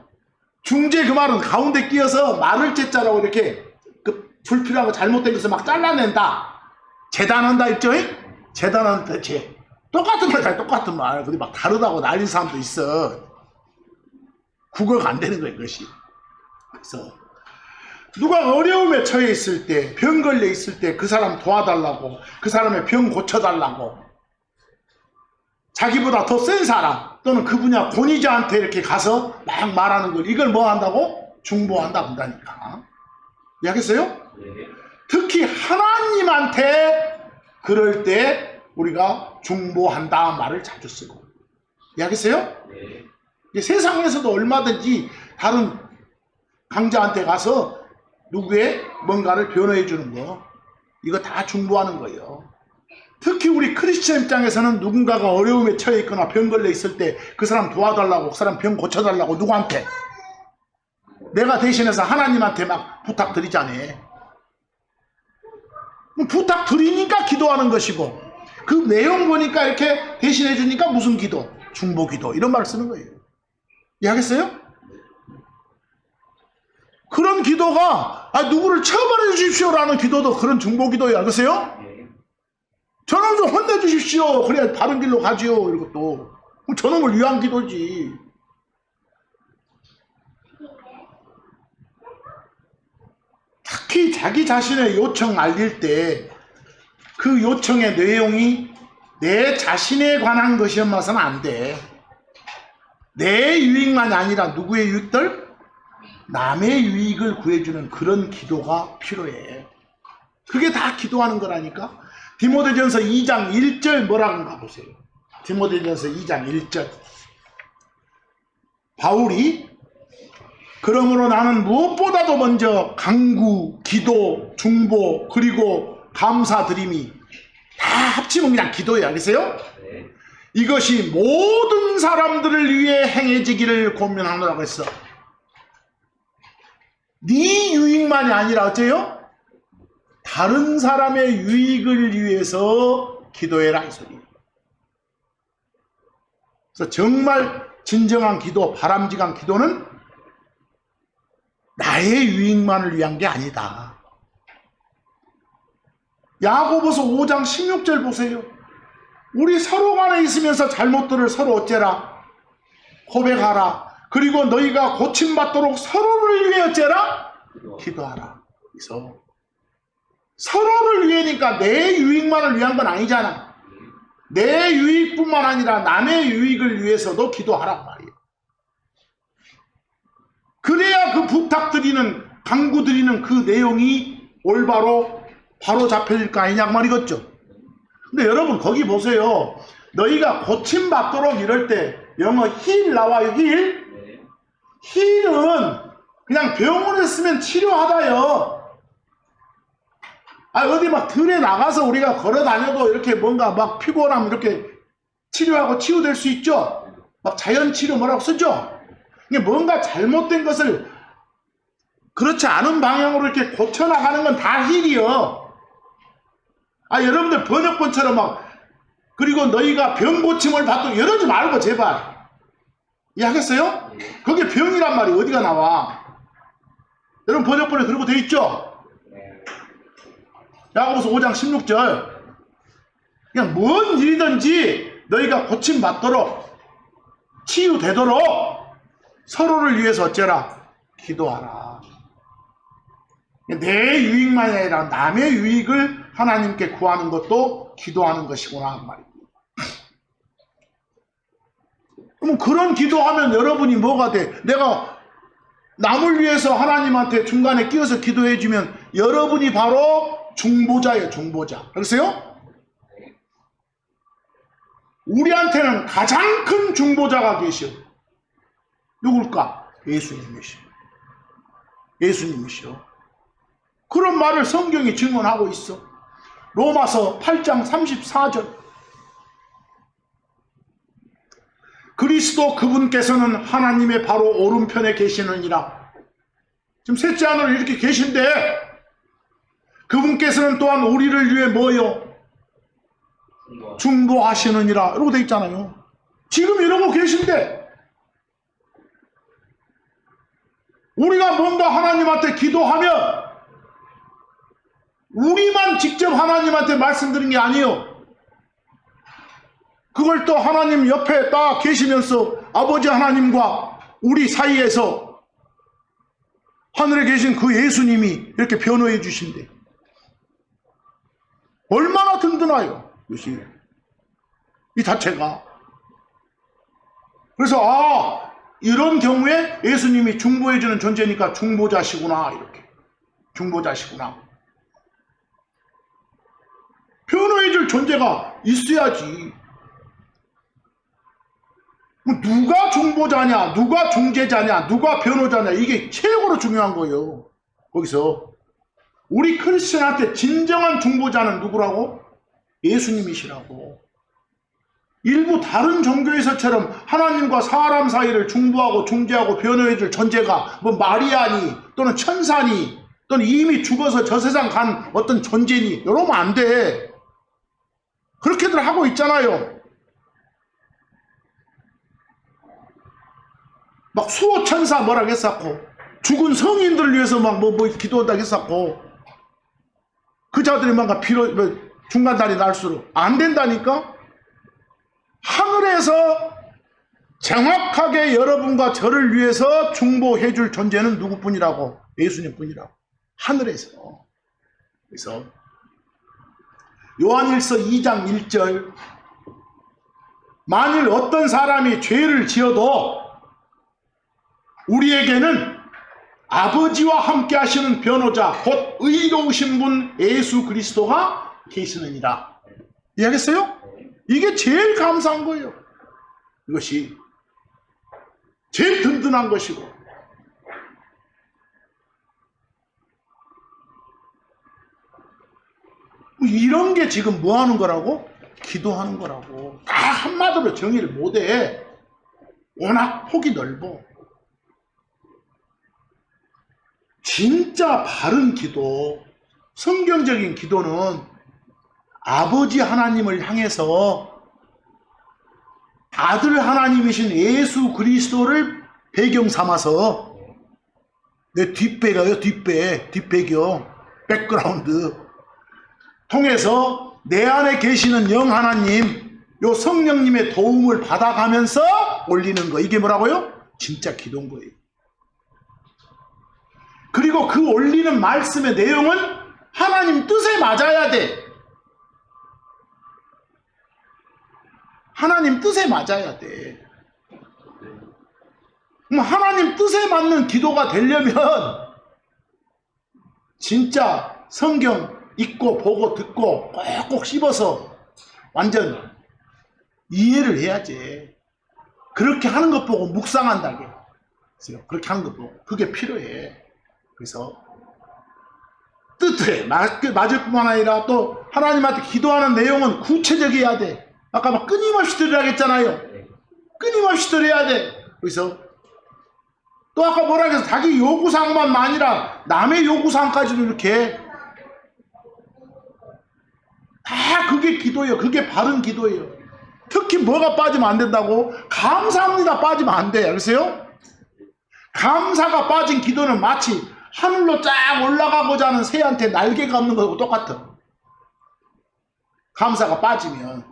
중재 그 말은 가운데 끼어서 말을 째자라고 이렇게 그 불필요하고 잘못된 것을 막 잘라낸다. 재단한다 있죠? 재단한 대체 똑같은 말 똑같은 말. 근데 막 다르다고 난리 사람도 있어. 국어가 안 되는 거예요 그것이. 그래서 누가 어려움에 처해 있을 때, 병 걸려 있을 때 그 사람 도와달라고, 그 사람의 병 고쳐달라고, 자기보다 더 센 사람 또는 그 분야 권위자한테 이렇게 가서 막 말하는 걸, 이걸 뭐 한다고? 중보한다 본다니까. 이해하겠어요? 네. 특히 하나님한테 그럴 때 우리가 중보한다 말을 자주 쓰고. 이해하겠어요? 네. 세상에서도 얼마든지 다른 강자한테 가서 누구의 뭔가를 변호해 주는 거, 이거 다 중보하는 거예요. 특히 우리 크리스천 입장에서는 누군가가 어려움에 처해 있거나 병 걸려 있을 때 그 사람 도와달라고, 그 사람 병 고쳐달라고 누구한테? 내가 대신해서 하나님한테 막 부탁드리자네. 부탁드리니까 기도하는 것이고, 그 내용 보니까 이렇게 대신해 주니까 무슨 기도? 중보 기도. 이런 말을 쓰는 거예요. 이해하겠어요? 그런 기도가 누구를 처벌해 주십시오라는 기도도 그런 중보 기도예요. 알겠어요? 저놈 좀 혼내주십시오. 그래야 바른 길로 가지요. 이것도 저놈을 위한 기도지. 특히 자기 자신의 요청 알릴 때 그 요청의 내용이 내 자신에 관한 것이어서는 안 돼. 내 유익만이 아니라 누구의 유익들? 남의 유익을 구해주는 그런 기도가 필요해. 그게 다 기도하는 거라니까. 디모데전서 2장 1절 뭐라고 가보세요. 디모데전서 2장 1절. 바울이 그러므로 나는 무엇보다도 먼저 간구, 기도, 중보, 그리고 감사드림이 다 합치면 그냥 기도예요. 알겠어요? 이것이 모든 사람들을 위해 행해지기를 고민하노라고 했어. 네 유익만이 아니라 어째요? 다른 사람의 유익을 위해서 기도해라 이 소리. 그래서 정말 진정한 기도, 바람직한 기도는 나의 유익만을 위한 게 아니다. 야고보서 5장 16절 보세요. 우리 서로 간에 있으면서 잘못들을 서로 어째라? 고백하라. 그리고 너희가 고침받도록 서로를 위해 어째라? 기도하라. 그래서 서로를 위해니까 내 유익만을 위한 건 아니잖아. 내 유익뿐만 아니라 남의 유익을 위해서도 기도하란 말이에요. 그래야 그 부탁드리는, 강구드리는 그 내용이 올바로 바로 잡혀질 거 아니냐 그 말이겠죠. 근데 여러분 거기 보세요. 너희가 고침받도록 이럴 때 영어 힐 나와요. 힐. 힐은 그냥 병원에 쓰면 치료하다요. 어디 막 들에 나가서 우리가 걸어 다녀도 이렇게 뭔가 막 피곤하면 이렇게 치료하고 치유될 수 있죠. 막 자연치료 뭐라고 쓰죠. 이게 뭔가 잘못된 것을 그렇지 않은 방향으로 이렇게 고쳐나가는 건 다 힐이요. 여러분들 번역본처럼 막 그리고 너희가 병 고침을 받도록 이러지 말고 제발. 이해하겠어요? 그게 병이란 말이 어디가 나와? 여러분 번역본에 그러고 돼 있죠? 야고보서 5장 16절. 그냥 뭔 일이든지 너희가 고침받도록 치유되도록 서로를 위해서 어째라? 기도하라. 내 유익만이 아니라 남의 유익을 하나님께 구하는 것도 기도하는 것이구나 그 말입니다. 그럼 그런 기도하면 여러분이 뭐가 돼? 내가 남을 위해서 하나님한테 중간에 끼어서 기도해 주면 여러분이 바로 중보자예요. 중보자. 알겠어요? 우리한테는 가장 큰 중보자가 계셔. 누굴까? 예수님이시오. 예수님이시오. 그런 말을 성경이 증언하고 있어. 로마서 8장 34절. 그리스도 그분께서는 하나님의 바로 오른편에 계시느니라. 지금 셋째 하늘에 이렇게 계신데 그분께서는 또한 우리를 위해 뭐요? 중보하시느니라. 이러고 돼 있잖아요. 지금 이러고 계신데 우리가 뭔가 하나님한테 기도하면 우리만 직접 하나님한테 말씀드린 게 아니에요. 그걸 또 하나님 옆에 딱 계시면서 아버지 하나님과 우리 사이에서 하늘에 계신 그 예수님이 이렇게 변호해 주신대. 얼마나 든든해요. 이 자체가. 그래서 이런 경우에 예수님이 중보해 주는 존재니까 중보자시구나. 이렇게 중보자시구나. 변호해 줄 존재가 있어야지. 누가 중보자냐, 누가 중재자냐, 누가 변호자냐, 이게 최고로 중요한 거예요. 거기서 우리 크리스천한테 진정한 중보자는 누구라고? 예수님이시라고. 일부 다른 종교에서처럼 하나님과 사람 사이를 중보하고 중재하고 변호해 줄 존재가 뭐 마리아니 또는 천사니 또는 이미 죽어서 저 세상 간 어떤 존재니 이러면 안 돼. 그렇게들 하고 있잖아요. 막 수호 천사 뭐라고 했었고 죽은 성인들을 위해서 막 뭐 기도한다고 했었고 그 자들이 뭔가 중간다리 날수록 안 된다니까. 하늘에서 정확하게 여러분과 저를 위해서 중보해 줄 존재는 누구뿐이라고? 예수님 뿐이라고. 하늘에서. 그래서 요한일서 2장 1절 만일 어떤 사람이 죄를 지어도 우리에게는 아버지와 함께 하시는 변호자 곧 의로우신 분 예수 그리스도가 계시느니라. 이해하겠어요? 이게 제일 감사한 거예요. 이것이 제일 든든한 것이고 이런 게 지금 뭐 하는 거라고? 기도하는 거라고. 다 한마디로 정의를 못해. 워낙 폭이 넓어. 진짜 바른 기도, 성경적인 기도는 아버지 하나님을 향해서 아들 하나님이신 예수 그리스도를 배경 삼아서 내 뒷배가요, 뒷배경, 백그라운드 통해서 내 안에 계시는 영 하나님, 요 성령님의 도움을 받아가면서 올리는 거. 이게 뭐라고요? 진짜 기도인 거예요. 그리고 그 올리는 말씀의 내용은 하나님 뜻에 맞아야 돼. 하나님 뜻에 맞아야 돼. 하나님 뜻에 맞는 기도가 되려면 진짜 성경 읽고 보고 듣고 꼭꼭 씹어서 완전 이해를 해야지. 그렇게 하는 것 보고 묵상한다게. 그렇게 하는 것 보고. 그게 필요해. 그래서 뜻에 맞을 뿐만 아니라 또 하나님한테 기도하는 내용은 구체적이어야 돼. 아까 막 끊임없이 드리라고 했잖아요. 끊임없이 드려야 돼. 그래서 또 아까 뭐라 해서 자기 요구사항만 아니라 남의 요구사항까지도 이렇게 다 그게 기도예요. 그게 바른 기도예요. 특히 뭐가 빠지면 안 된다고? 감사합니다 빠지면 안 돼. 알겠어요? 감사가 빠진 기도는 마치 하늘로 쫙 올라가고자 하는 새한테 날개가 없는 거하고 똑같아. 감사가 빠지면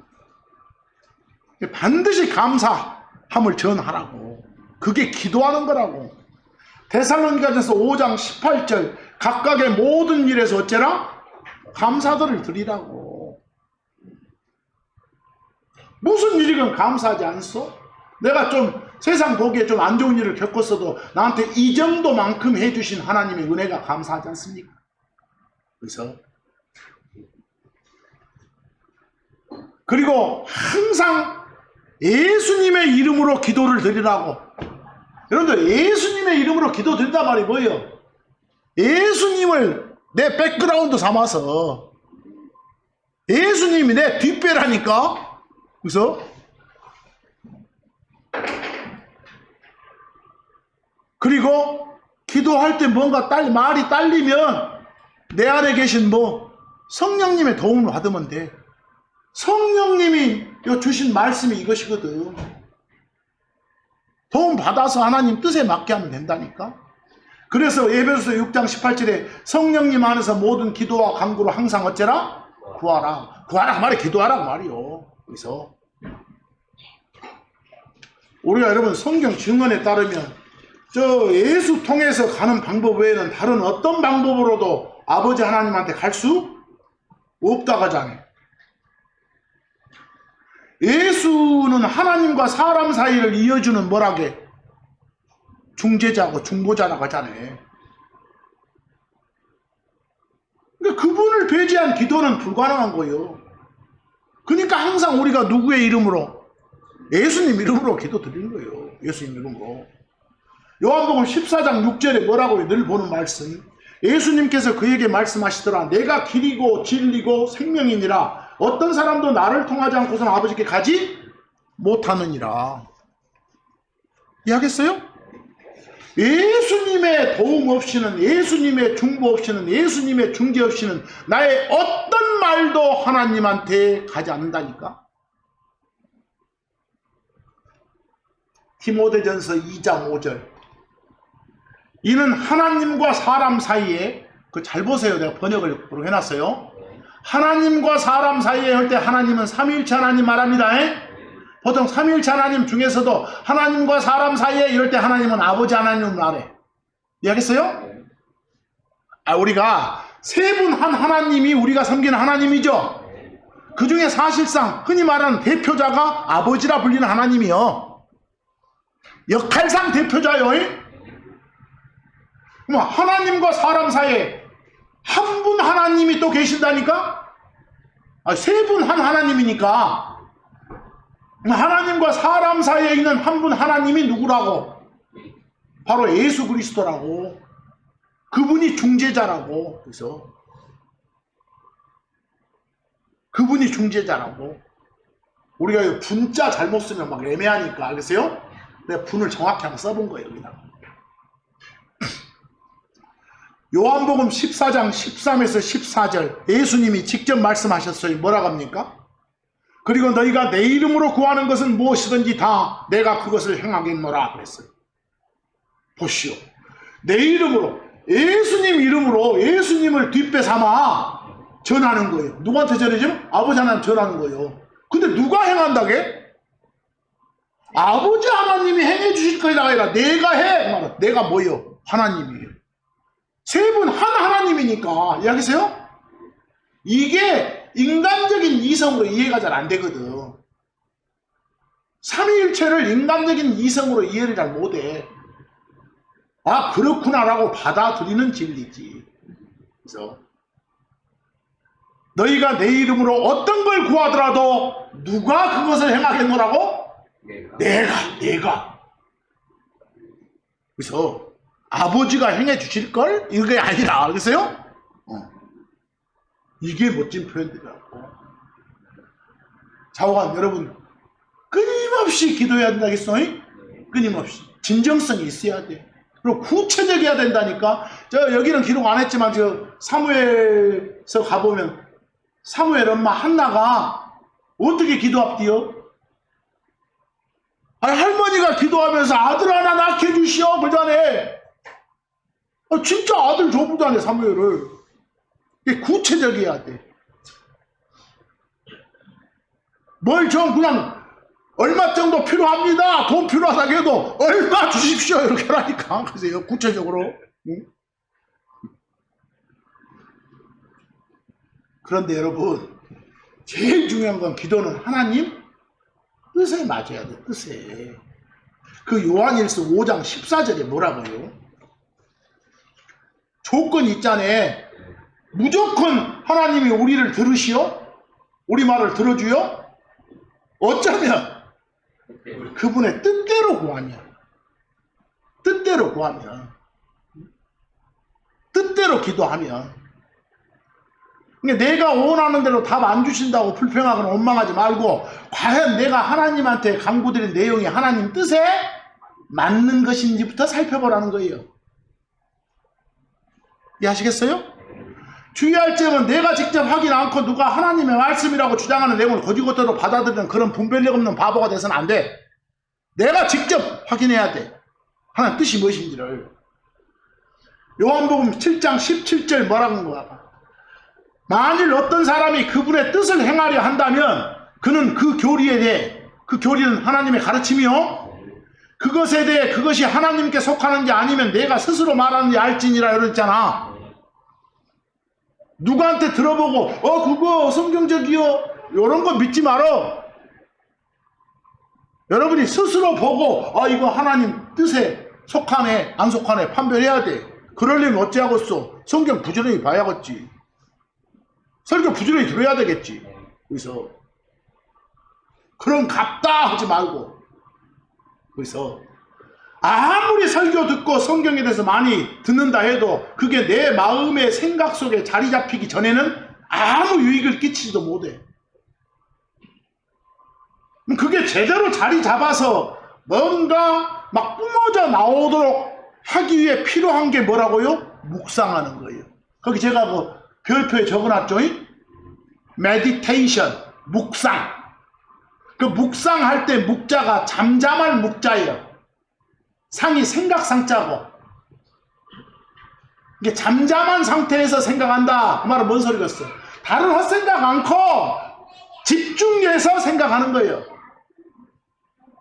반드시 감사함을 전하라고. 그게 기도하는 거라고. 데살로니가전서 5장 18절 각각의 모든 일에서 어째라? 감사들을 드리라고. 무슨 일이건 감사하지 않소? 내가 좀 세상 보기에 좀 안 좋은 일을 겪었어도 나한테 이 정도만큼 해주신 하나님의 은혜가 감사하지 않습니까? 그래서 그리고 항상 예수님의 이름으로 기도를 드리라고. 여러분들 예수님의 이름으로 기도 드린단 말이 뭐예요? 예수님을 내 백그라운드 삼아서 예수님이 내 뒷배라니까. 그래서 그리고 기도할 때 뭔가 말이 딸리면 내 안에 계신 성령님의 도움을 받으면 돼. 성령님이 주신 말씀이 이것이거든. 도움 받아서 하나님 뜻에 맞게 하면 된다니까. 그래서 에베소서 6장 18절에 성령님 안에서 모든 기도와 간구로 항상 어째라? 구하라. 구하라 그 말이 기도하라고 말이요. 그래서 우리가 여러분 성경 증언에 따르면 저 예수 통해서 가는 방법 외에는 다른 어떤 방법으로도 아버지 하나님한테 갈 수 없다고 하잖아요. 예수는 하나님과 사람 사이를 이어주는 뭐라게? 중재자고 중보자라고 하잖아요. 그러니까 그분을 배제한 기도는 불가능한 거예요. 그러니까 항상 우리가 누구의 이름으로? 예수님 이름으로 기도 드리는 거예요. 예수님 이름으로. 요한복음 14장 6절에 뭐라고요? 늘 보는 말씀. 예수님께서 그에게 말씀하시더라. 내가 길이고 진리고 생명이니라. 어떤 사람도 나를 통하지 않고서는 아버지께 가지 못하느니라. 이해하겠어요? 예수님의 도움 없이는, 예수님의 중보 없이는, 예수님의 중재 없이는 나의 어떤 말도 하나님한테 가지 않는다니까. 디모데전서 2장 5절. 이는 하나님과 사람 사이에, 잘 보세요. 내가 번역을 해놨어요. 하나님과 사람 사이에 할 때 하나님은 삼위일체 하나님 말합니다. 보통 삼위일체 하나님 중에서도 하나님과 사람 사이에 이럴 때 하나님은 아버지 하나님을 말해. 이해하겠어요? 우리가 세 분 한 하나님이 우리가 섬기는 하나님이죠. 그 중에 사실상 흔히 말하는 대표자가 아버지라 불리는 하나님이요. 역할상 대표자요. 하나님과 사람 사이에 한 분 하나님이 또 계신다니까? 세 분 한 하나님이니까 하나님과 사람 사이에 있는 한 분 하나님이 누구라고? 바로 예수 그리스도라고. 그분이 중재자라고. 그래서 그분이 중재자라고. 우리가 이 분자 잘못 쓰면 막 애매하니까, 알겠어요? 내가 분을 정확히 한번 써본 거예요, 여기다가. 요한복음 14장 13에서 14절 예수님이 직접 말씀하셨어요. 뭐라고 합니까? 그리고 너희가 내 이름으로 구하는 것은 무엇이든지 다 내가 그것을 행하겠노라 그랬어요. 보시오. 내 이름으로, 예수님 이름으로 예수님을 뒷배 삼아 전하는 거예요. 누구한테 전해죠? 아버지 하나님 전하는 거예요. 근데 누가 행한다게? 아버지 하나님이 행해 주실 거이다 아니라 내가 해. 내가 뭐요? 하나님이에요. 세 분 한 하나님이니까. 이해하겠어요? 이게 인간적인 이성으로 이해가 잘 안 되거든. 삼위일체를 인간적인 이성으로 이해를 잘 못해. 아, 그렇구나라고 받아들이는 진리지. 그래서 너희가 내 이름으로 어떤 걸 구하더라도 누가 그것을 행하겠노라고? 내가. 그래서 아버지가 행해 주실걸? 이게 아니라, 알겠어요? 이게 멋진 표현들이라고. 좌우간 여러분, 끊임없이 기도해야 된다겠어? 끊임없이. 진정성이 있어야 돼. 그리고 구체적이어야 된다니까. 저 여기는 기록 안 했지만 저 사무엘서 가보면 사무엘 엄마 한나가 어떻게 기도합디요? 아니, 할머니가 기도하면서 아들 하나 낳게 해주시오 그러자네. 진짜 아들 줘보자네 사무엘을. 이게 구체적이어야 돼. 뭘 좀 그냥 얼마 정도 필요합니다. 돈 필요하다고 해도 얼마 주십시오 이렇게 하니까. 그래서 구체적으로. 응? 그런데 여러분, 제일 중요한 건 기도는 하나님 뜻에 맞아야 돼. 뜻에. 그 요한일서 5장 14절에 뭐라고요? 조건이 있잖아요. 무조건 하나님이 우리를 들으시오? 우리 말을 들어주요? 어쩌면 그분의 뜻대로 구하면, 뜻대로 구하면, 뜻대로 기도하면. 그러니까 내가 원하는 대로 답 안 주신다고 불평하거나 원망하지 말고, 과연 내가 하나님한테 간구드린 내용이 하나님 뜻에 맞는 것인지부터 살펴보라는 거예요. 이해하시겠어요? 주의할 점은 내가 직접 확인 않고 누가 하나님의 말씀이라고 주장하는 내용을 거지것대로 받아들이는 그런 분별력 없는 바보가 돼서는 안 돼. 내가 직접 확인해야 돼. 하나님 뜻이 무엇인지를. 요한복음 7장 17절 뭐라고 한 거야? 만일 어떤 사람이 그분의 뜻을 행하려 한다면 그는 그 교리에 대해, 그 교리는 하나님의 가르침이요, 그것에 대해 그것이 하나님께 속하는지 아니면 내가 스스로 말하는지 알지니라 이랬잖아. 누구한테 들어보고 그거 성경적이요 이런 거 믿지 말어. 여러분이 스스로 보고 이거 하나님 뜻에 속하네 안 속하네 판별해야 돼. 그러려면 어찌하겠어? 성경 부지런히 봐야겠지. 설교 부지런히 들어야 되겠지. 그래서 그런 갑다 하지 말고, 그래서 아무리 설교 듣고 성경에 대해서 많이 듣는다 해도 그게 내 마음의 생각 속에 자리 잡히기 전에는 아무 유익을 끼치지도 못해. 그게 제대로 자리 잡아서 뭔가 막 뿜어져 나오도록 하기 위해 필요한 게 뭐라고요? 묵상하는 거예요. 거기 제가 그 별표에 적어놨죠? 메디테이션, 묵상. 그 묵상할 때 묵자가 잠잠할 묵자예요. 상이 생각상자고. 이게 잠잠한 상태에서 생각한다. 그 말은 뭔 소리겠어? 다른 헛생각 않고 집중해서 생각하는 거예요.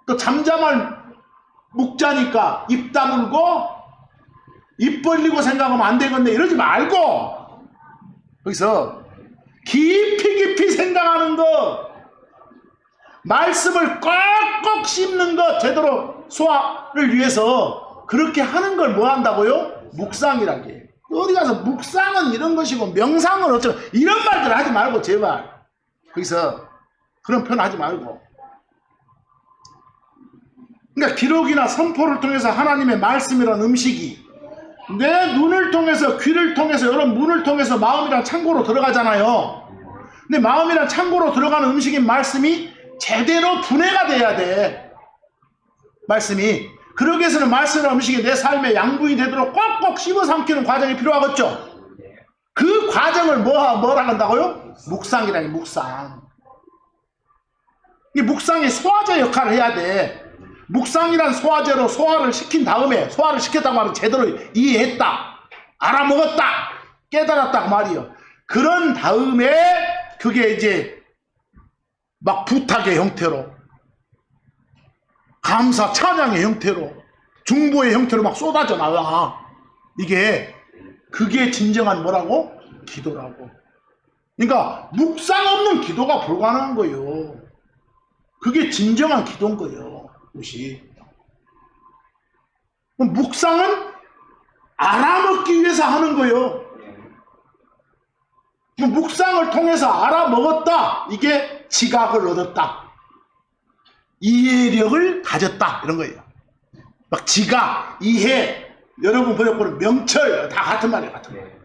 또 잠잠할 묵자니까 입 다물고 입 벌리고 생각하면 안 되겠네 이러지 말고, 거기서 깊이 생각하는 것, 말씀을 꽉꽉 씹는 것, 제대로 소화를 위해서 그렇게 하는 걸 뭐 한다고요? 묵상이라는 게. 어디 가서 묵상은 이런 것이고 명상은 어쩌고 이런 말들 하지 말고 제발. 거기서 그런 표현 하지 말고. 그러니까 기록이나 선포를 통해서 하나님의 말씀이란 음식이 내 눈을 통해서, 귀를 통해서, 여러분 문을 통해서 마음이란 창고로 들어가잖아요. 근데 마음이란 창고로 들어가는 음식인 말씀이 제대로 분해가 돼야 돼. 말씀이. 그러기 위해서는 말씀이란 음식이 내 삶의 양분이 되도록 꼭꼭 씹어 삼키는 과정이 필요하겠죠. 그 과정을 뭐라 한다고요? 묵상이라니, 묵상. 이 묵상이 소화제 역할을 해야 돼. 묵상이란 소화제로 소화를 시킨 다음에, 소화를 시켰다고 말은 제대로 이해했다, 알아먹었다, 깨달았다 그 말이요. 그런 다음에 그게 이제 막 부탁의 형태로, 감사 찬양의 형태로, 중보의 형태로 막 쏟아져 나와. 그게 진정한 뭐라고? 기도라고. 그러니까 묵상 없는 기도가 불가능한 거예요. 그게 진정한 기도인 거예요. 그것이. 묵상은 알아먹기 위해서 하는 거예요. 묵상을 통해서 알아먹었다. 이게 지각을 얻었다. 이해력을 가졌다. 이런 거예요. 막 지각, 이해, 여러분 번역보는 명철 다 같은 말이에요. 같은 말.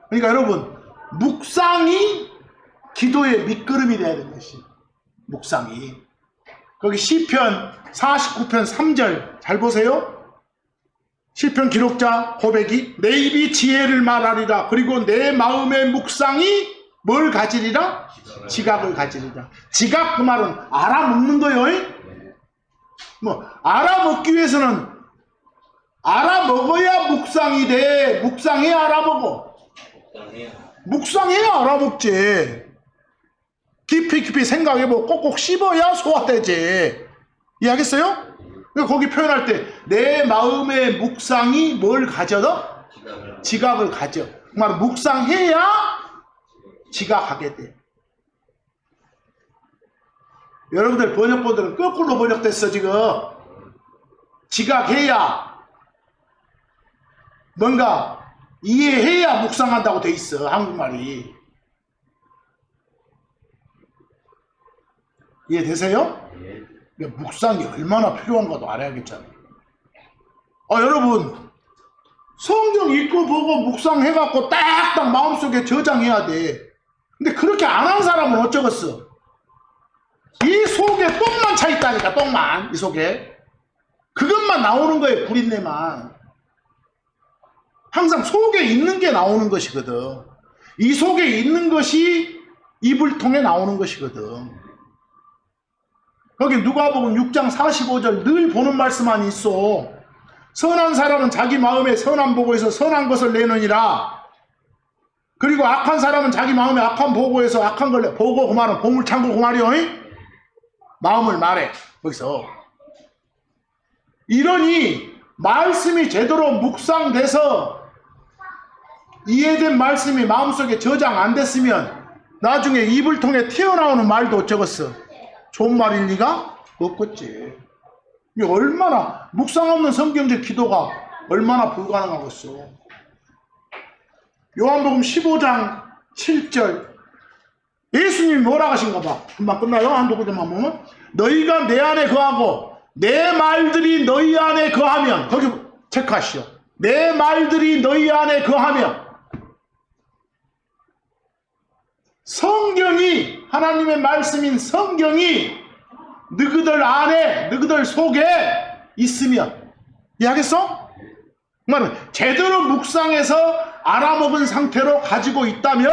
그러니까 여러분, 묵상이 기도의 밑거름이 돼야 되는 것이. 묵상이. 거기 시편 49편 3절 잘 보세요. 시편 기록자 고백이 내 입이 지혜를 말하리라. 그리고 내 마음의 묵상이 뭘 가지리라? 지각을 가지리라. 지각 그 말은 알아먹는 거예요. 뭐 알아먹기 위해서는 알아먹어야 묵상이 돼. 묵상해야 알아먹어. 묵상해야 알아먹지. 깊이 생각해보고 꼭꼭 씹어야 소화되지. 이해하겠어요? 거기 표현할 때 내 마음의 묵상이 뭘 가져다? 지각을 가져. 그 말은 묵상해야 지각하게 돼. 여러분들 번역본들은 거꾸로 번역됐어 지금. 지각해야 뭔가 이해해야 묵상한다고 돼 있어 한국말이. 이해되세요? 묵상이 얼마나 필요한가도 알아야겠잖아요. 여러분 성경 읽고 보고 묵상해갖고 딱딱 마음속에 저장해야 돼. 근데 그렇게 안 한 사람은 어쩌겠어? 이 속에 똥만 차 있다니까. 똥만 이 속에 그것만 나오는 거예요. 부린내만. 항상 속에 있는 게 나오는 것이거든. 이 속에 있는 것이 입을 통해 나오는 것이거든. 거기 누가복음 6장 45절 늘 보는 말씀만 있어. 선한 사람은 자기 마음에 선한 보고에서 선한 것을 내느니라. 그리고 악한 사람은 자기 마음에 악한 보고에서 악한 걸 내. 보고 그 말은 보물창고 그 말이요. 마음을 말해. 거기서. 이러니 말씀이 제대로 묵상돼서 이해된 말씀이 마음속에 저장 안 됐으면 나중에 입을 통해 튀어나오는 말도 어쩌겠어. 좋은 말일 리가 없겠지. 얼마나 묵상 없는 성경적 기도가 얼마나 불가능하겠어. 요한복음 15장 7절 예수님이 뭐라 하신가 봐. 금방 끝나요. 한두 구절만 보면 너희가 내 안에 거하고 내 말들이 너희 안에 거하면, 거기 체크하시오. 내 말들이 너희 안에 거하면, 성경이, 하나님의 말씀인 성경이 너희들 안에, 너희들 속에 있으면, 이해하겠어? 말은 제대로 묵상해서 알아먹은 상태로 가지고 있다면,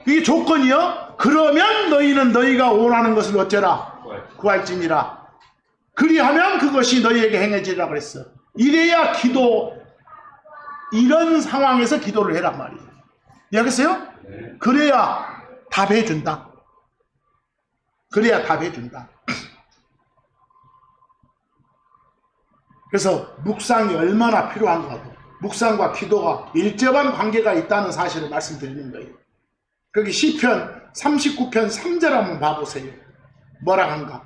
이게 조건이요. 그러면 너희는 너희가 원하는 것을 어쩌라? 구할지니라. 그리하면 그것이 너희에게 행해지리라 그랬어. 이래야 기도, 이런 상황에서 기도를 해란 말이에요. 이해하겠어요? 그래야 답해준다. 그래야 답해준다. 그래서 묵상이 얼마나 필요한가도, 묵상과 기도가 밀접한 관계가 있다는 사실을 말씀드리는 거예요. 거기 시편 39편 3절 한번 봐보세요. 뭐라 한가?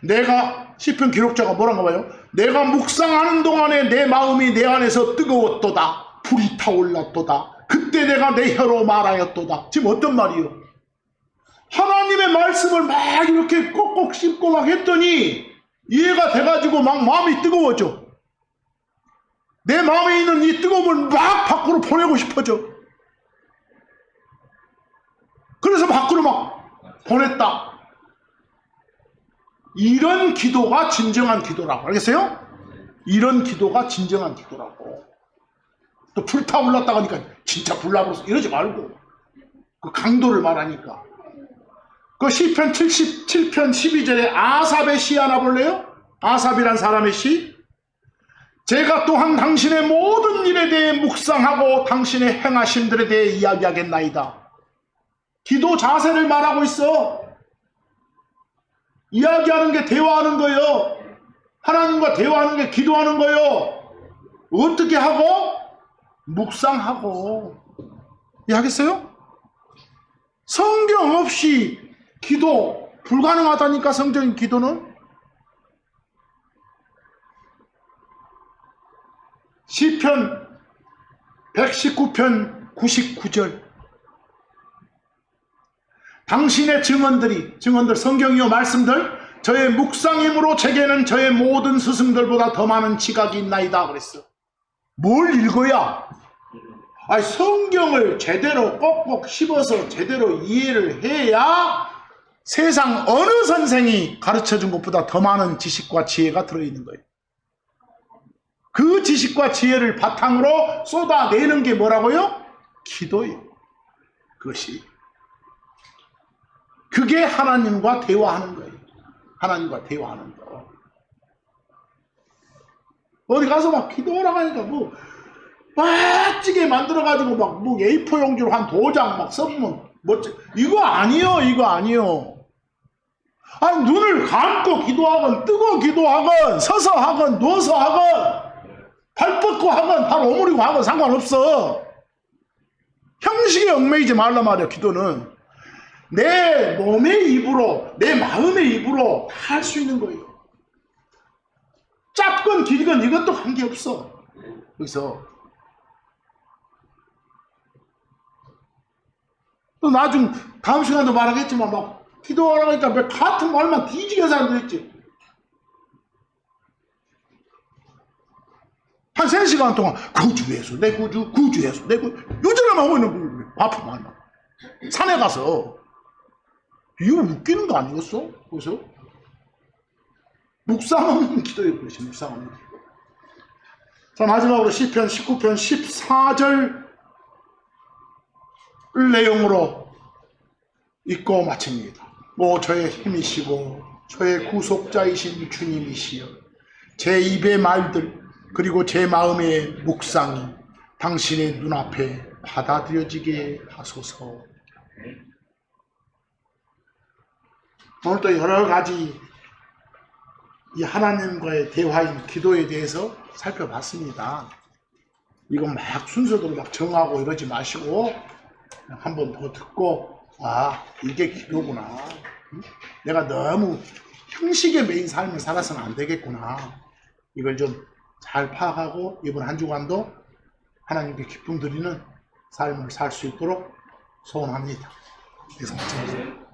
내가, 시편 기록자가 뭐라고 봐요? 내가 묵상하는 동안에 내 마음이 내 안에서 뜨거웠도다. 불이 타올랐도다. 그때 내가 내 혀로 말하였도다. 지금 어떤 말이요? 하나님의 말씀을 막 이렇게 꼭꼭 씹고 막 했더니 이해가 돼가지고 막 마음이 뜨거워져. 내 마음에 있는 이 뜨거움을 막 밖으로 보내고 싶어져. 보냈다. 이런 기도가 진정한 기도라고. 알겠어요? 이런 기도가 진정한 기도라고. 또 불타올랐다 하니까 진짜 불나버렸어 이러지 말고 그 강도를 말하니까. 그 시편 77편 12절에 아삽의 시 하나 볼래요? 아삽이란 사람의 시. 제가 또한 당신의 모든 일에 대해 묵상하고 당신의 행하심들에 대해 이야기하겠나이다. 기도 자세를 말하고 있어. 이야기하는 게 대화하는 거예요. 하나님과 대화하는 게 기도하는 거예요. 어떻게 하고? 묵상하고. 이해하겠어요? 성경 없이 기도 불가능하다니까. 성경인 기도는. 시편 119편 99절. 당신의 증언들 성경이요 말씀들 저의 묵상임으로 제게는 저의 모든 스승들보다 더 많은 지각이 있나이다 그랬어. 뭘 읽어야? 아니, 성경을 제대로 꼭꼭 씹어서 제대로 이해를 해야 세상 어느 선생이 가르쳐준 것보다 더 많은 지식과 지혜가 들어있는 거예요. 그 지식과 지혜를 바탕으로 쏟아내는 게 뭐라고요? 기도예요. 그게 하나님과 대화하는 거예요. 하나님과 대화하는 거. 어디 가서 막 기도하라고 하니까 뭐 멋지게 만들어가지고 막 뭐 A4 용지로 한 2장 막 써보면 멋지. 이거 아니요. 아니, 눈을 감고 기도하건 뜨고 기도하건 서서 하건 누워서 하건 발 뻗고 하건 발 오므리고 하건 상관없어. 형식에 얽매이지 말란 말이야. 기도는 내 몸의 입으로 내 마음의 입으로 다 할 수 있는 거예요. 짧건 길건 이것도 관계없어. 그래서 또 나중 다음 시간도 말하겠지만 막 기도하라고 하니까 왜 같은 말만 뒤지게 사람도 있지. 한 3시간 동안 구주예수 내 구주 구주예수 내 구주 요즘에만 하고 있는 거예요. 아픈 말만. 산에 가서 이거 웃기는 거 아니었어? 그래서 묵상하는 기도예요. 그것이 묵상하는 기도. 자, 마지막으로 시편 19편 14절 내용으로 읽고 마칩니다. 오 저의 힘이시고 저의 구속자이신 주님이시여, 제 입의 말들 그리고 제 마음의 묵상이 당신의 눈앞에 받아들여지게 하소서. 오늘 또 여러 가지 이 하나님과의 대화인 기도에 대해서 살펴봤습니다. 이건 막 순서대로 막 정하고 이러지 마시고 한 번 더 듣고 아 이게 기도구나. 내가 너무 형식에 매인 삶을 살아서는 안 되겠구나. 이걸 좀 잘 파악하고 이번 한 주간도 하나님께 기쁨 드리는 삶을 살 수 있도록 소원합니다. 이상 마칩니다.